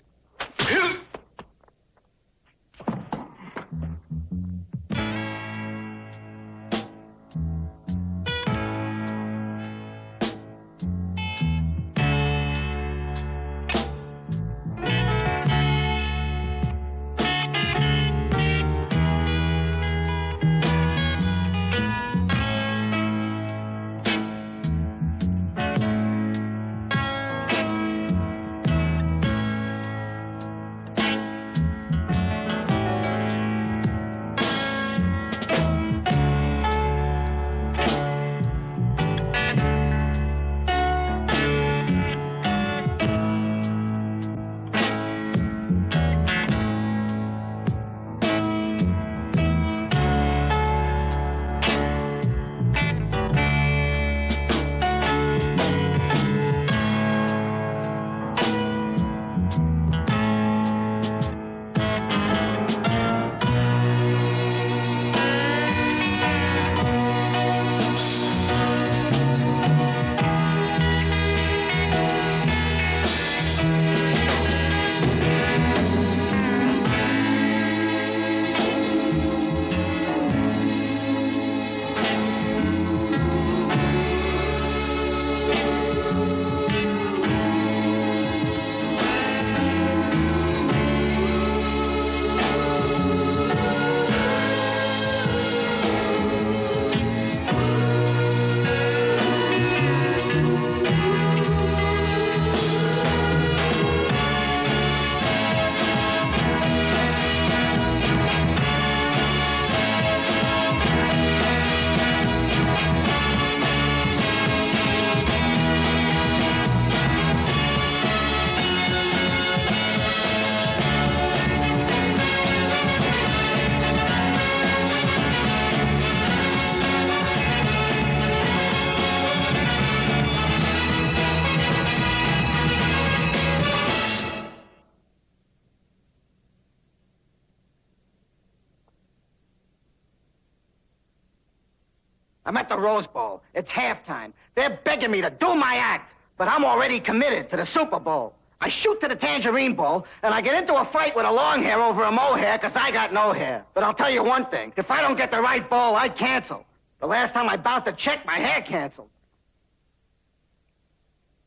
I'm at the Rose Bowl. It's halftime. They're begging me to do my act, but I'm already committed to the Super Bowl. I shoot to the Tangerine Bowl, and I get into a fight with a long hair over a mohair because I got no hair. But I'll tell you one thing. If I don't get the right bowl, I cancel. The last time I bounced a check, my hair canceled.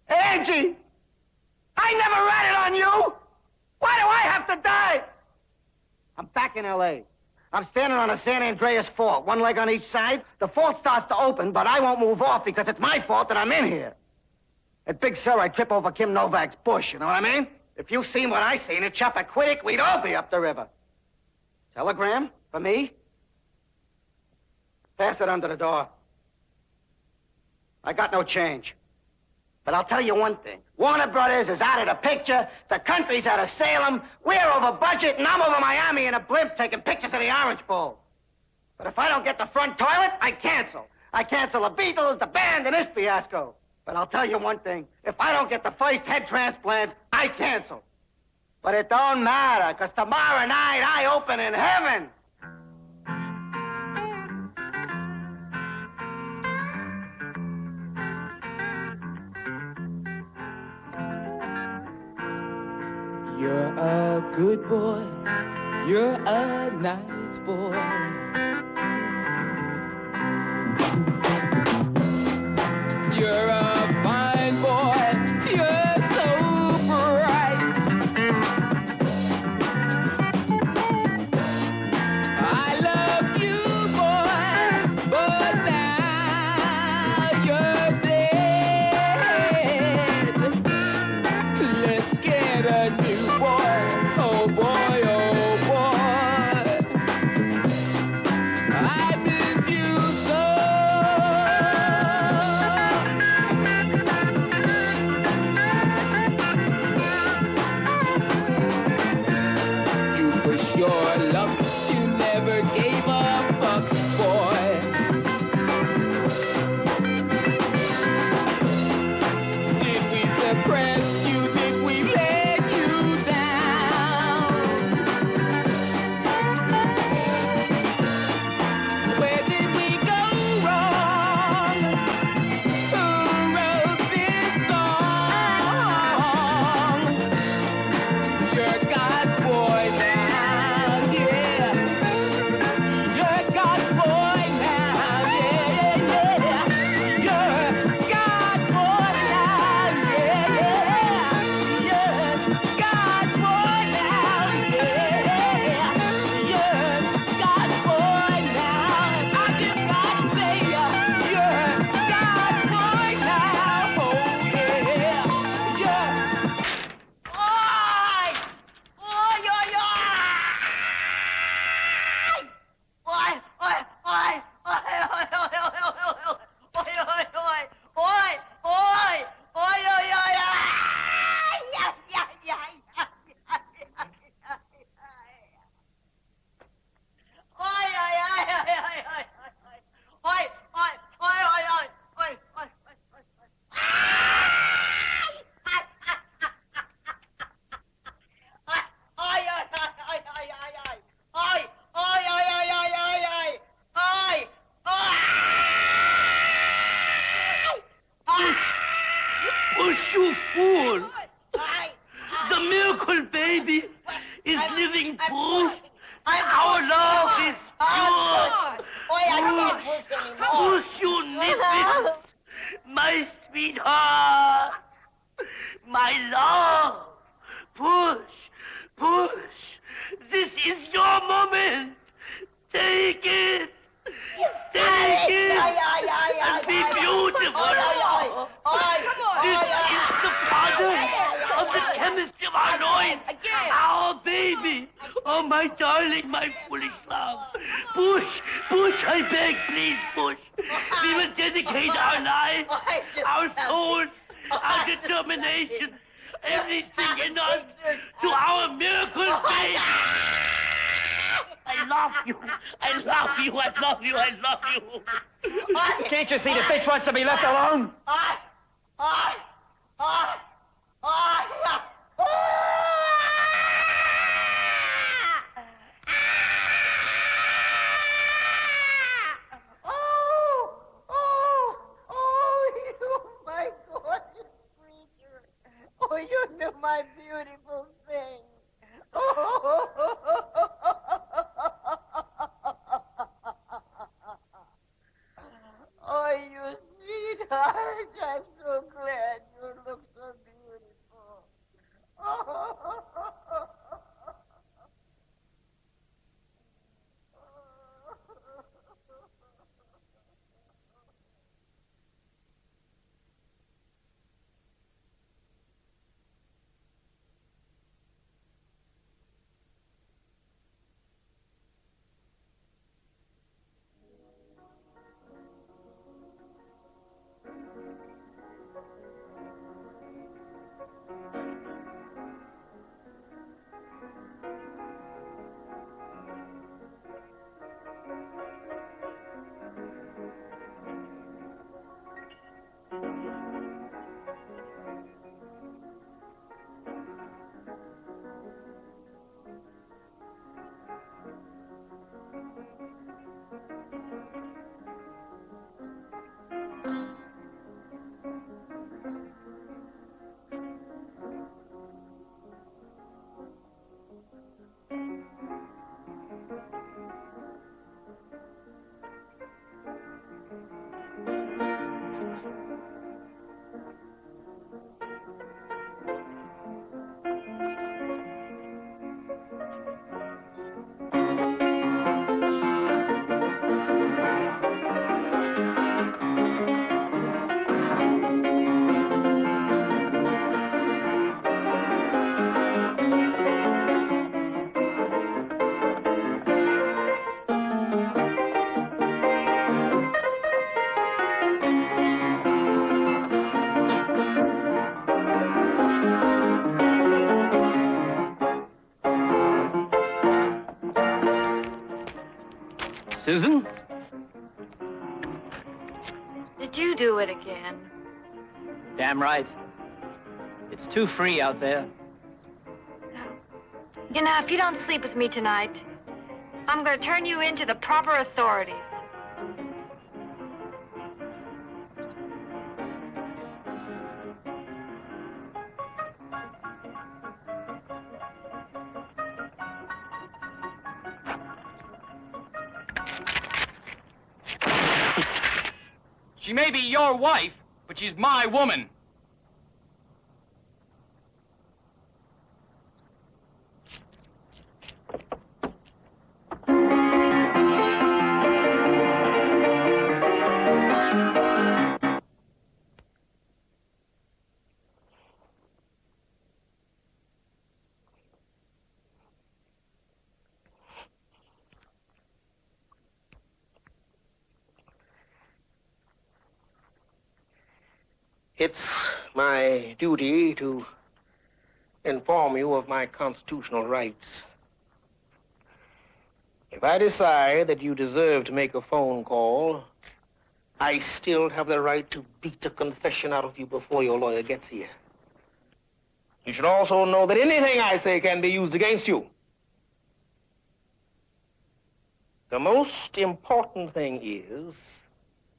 Angie! I never ratted on you! Why do I have to die? I'm back in L.A. I'm standing on a San Andreas fault, one leg on each side. The fault starts to open, but I won't move off because it's my fault that I'm in here. At Big Sur, I trip over Kim Novak's bush, you know what I mean? If you seen what I seen at Chappaquiddick, we'd all be up the river. Telegram? For me? Pass it under the door. I got no change. But I'll tell you one thing. Warner Brothers is out of the picture. The country's out of Salem. We're over budget, and I'm over Miami in a blimp taking pictures of the Orange Bowl. But if I don't get the front toilet, I cancel. I cancel the Beatles, the band, and this fiasco. But I'll tell you one thing. If I don't get the first head transplant, I cancel. But it don't matter, because tomorrow night I open in heaven. You're a good boy. You're a nice boy. You're a fine boy. You're so bright. I love you, boy, but now you're dead. Let's get a new boy. Oh boy, oh boy. Push! Push, you nitwit! My sweetheart! My love! Push! Push! This is your moment! Take it! Take it! And be beautiful! This is the product of the chemistry of our loins! Our baby! Oh, my darling, my foolish love! Push! Push, I beg, please push! We will dedicate our lives, our souls, our determination, everything in us to our miracle baby! I love you. I love you. I love you. I love you. Can't you see the bitch wants to be left alone? My gorgeous creature. Oh, you knew my beautiful thing. Oh, you sweetheart. I'm so glad you look so beautiful. Susan? Did you do it again? Damn right. It's too free out there. You know, if you don't sleep with me tonight, I'm going to turn you in to the proper authorities. She may be your wife, but she's my woman. It's my duty to inform you of my constitutional rights. If I decide that you deserve to make a phone call, I still have the right to beat a confession out of you before your lawyer gets here. You should also know that anything I say can be used against you. The most important thing is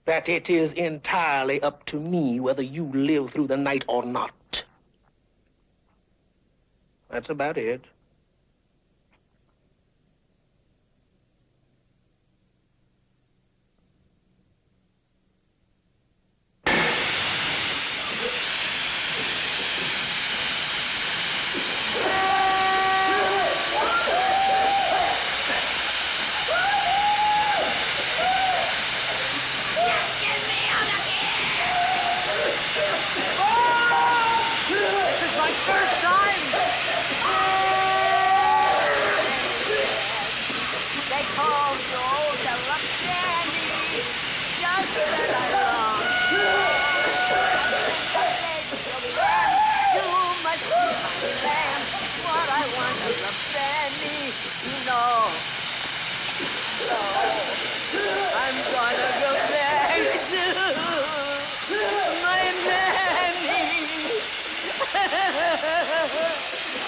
that it is entirely up to me whether you live through the night or not. That's about it.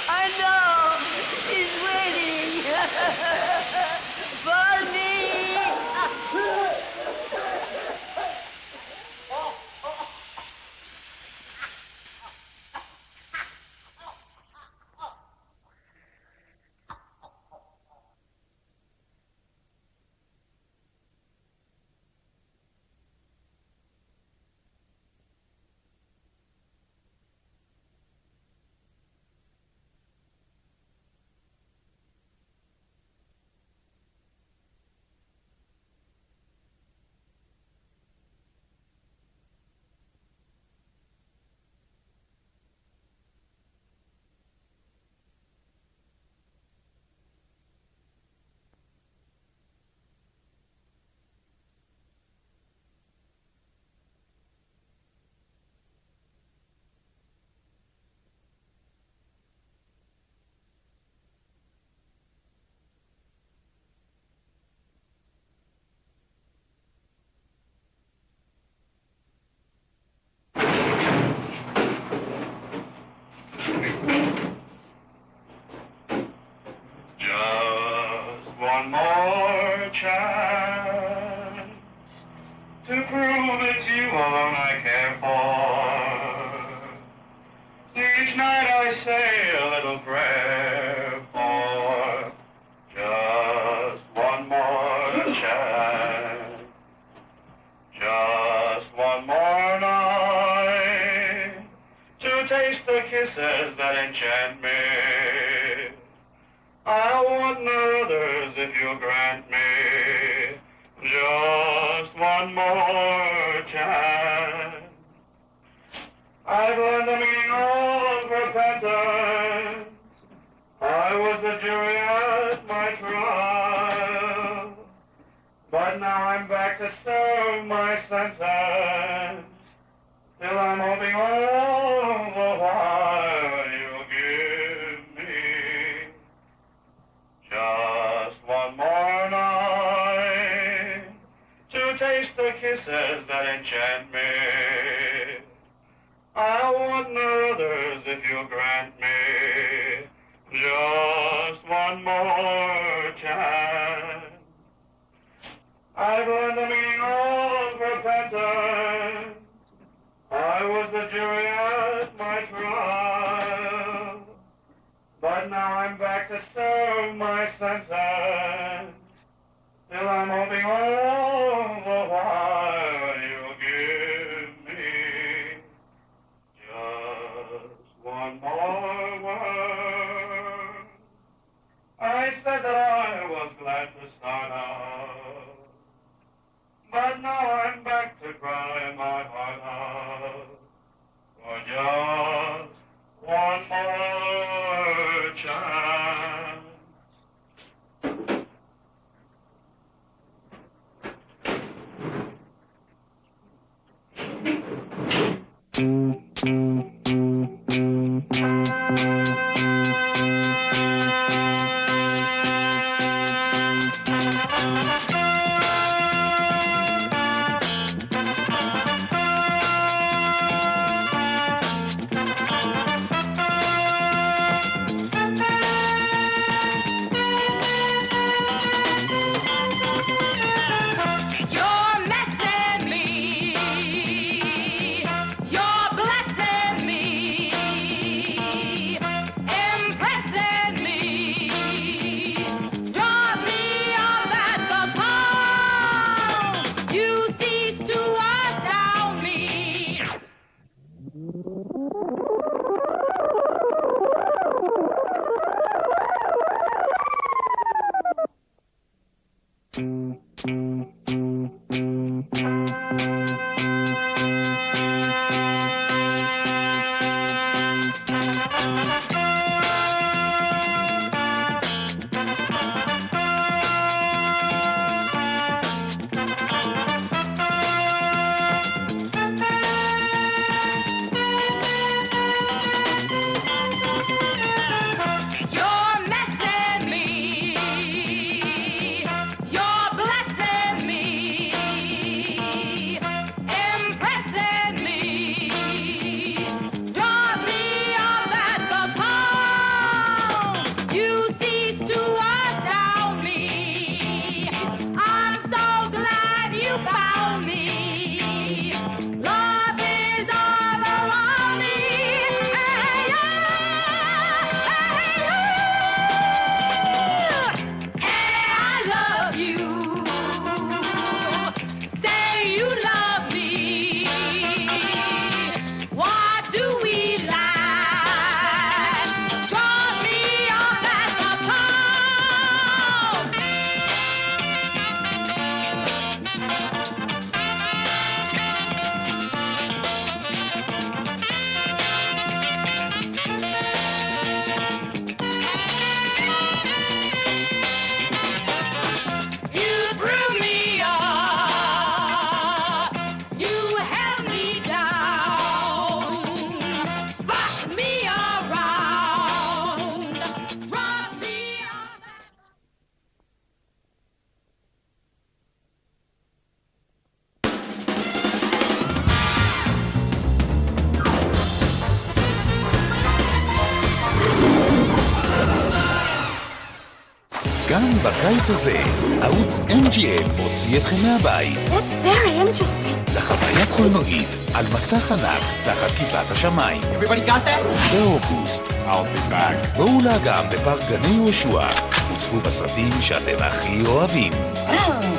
I know. He's waiting for me. One more chance to prove it's you alone I care for. Each night I say a little prayer for just one more chance, just one more night to taste the kisses that enchant me. I want no others if you'll grant me just one more chance. I've learned the meaning of repentance. I was the jury at my trial, but now I'm back to serve my sentence. Still I'm hoping all the while you'll give me just one more night to taste the kisses that enchant me. I want no others if you'll grant me just one more chance. I've learned the meaning of repentance. I was the jury at my trial, but now I'm back to serve my sentence. Still I'm hoping all the while you'll give me just one more word. I said that I was glad to start out, בקיץ הזה, ערוץ MGM מוציא אתכם מהבית. That's very interesting. לחוויה קולנועית על מסך ענק תחת כיפת השמיים. Everybody got that? באוגוסט. I'll be back. בואו לאגם בפארק גני יהושע וצפו בסרטים שאתם הכי אוהבים.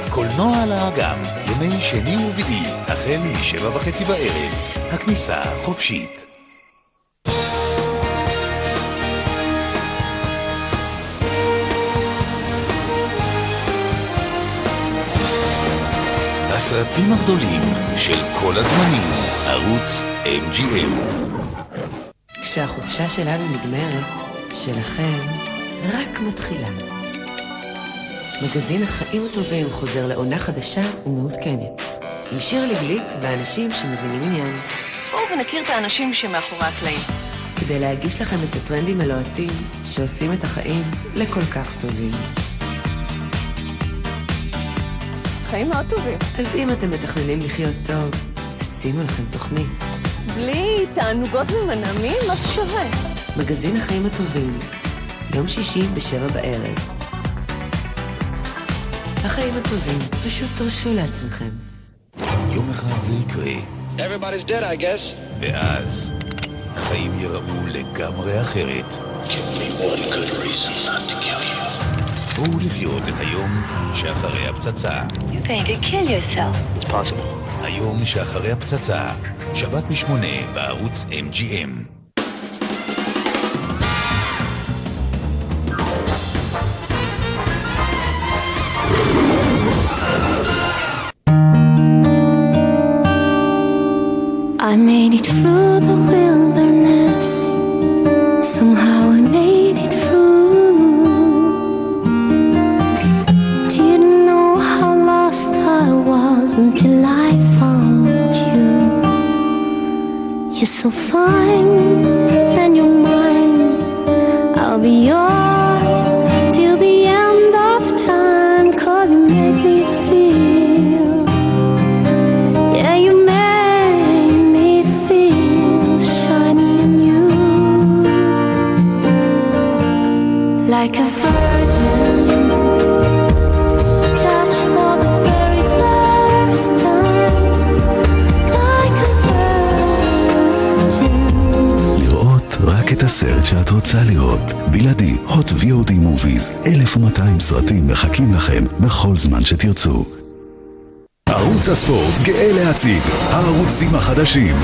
קולנוע על האגם, ימי שני ורביעי, החל מ7:30 בערב. הכניסה חופשית. הסרטים הגדולים של כל הזמנים, ערוץ MGM. כשהחופשה שלנו נגמרת, שלכם רק מתחילה. מגזין החיים הטובים חוזר לעונה חדשה ומעודכנת. עם שירלי גליק ואנשים שמבינים עניין. בואו ונכיר את האנשים שמאחורי הקלעים. כדי להגיש לכם את הטרנדים הלוהטים שעושים את החיים לכל כך טובים. חיים מאוד טובים. אז אם אתם מתכננים לחיות טוב, עשינו לכם תוכנית. בלי תענוגות ומנעמים, מה זה שווה? מגזין החיים הטובים, יום שישי ב7 בערב. החיים הטובים, פשוט תרשו לעצמכם. יום אחד זה יקרה. Everybody's dead, I guess. ואז החיים יראו לגמרי אחרת. Give me one good reason not to kill you. בואו לחיות את היום שאחרי הפצצה. You're going to kill yourself. It's possible. היום שאחרי הפצצה, שבת מ8 בערוץ MGM. I made it through the wilderness. Somehow I made it through. Didn't know how lost I was until I found you. You're so fine and you're mine. I'll be yours till the end of time. 'Cause you make me feel. Yeah, you make me feel shiny and new. Like a virgin, touched for the very first time. Like a virgin. לראות רק את הסרט שאת רוצה לראות. בלעדי, Hot VOD Movies, 1200 סרטים מחכים לכם בכל זמן שתרצו. ערוץ הספורט גאה להציג הערוצים החדשים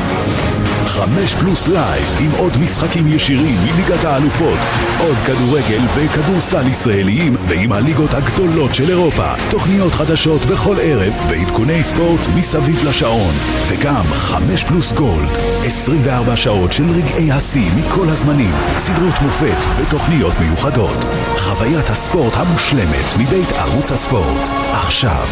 5+ לייב עם עוד משחקים ישירים מליגת האלופות, עוד כדורגל וכדורסל ישראליים ועם הליגות הגדולות של אירופה, תוכניות חדשות בכל ערב ועדכוני ספורט מסביב לשעון, וגם 5+ גולד, 24 שעות של רגעי השיא מכל הזמנים, סדרות מופת ותוכניות מיוחדות. חוויית הספורט המושלמת מבית ערוץ הספורט עכשיו.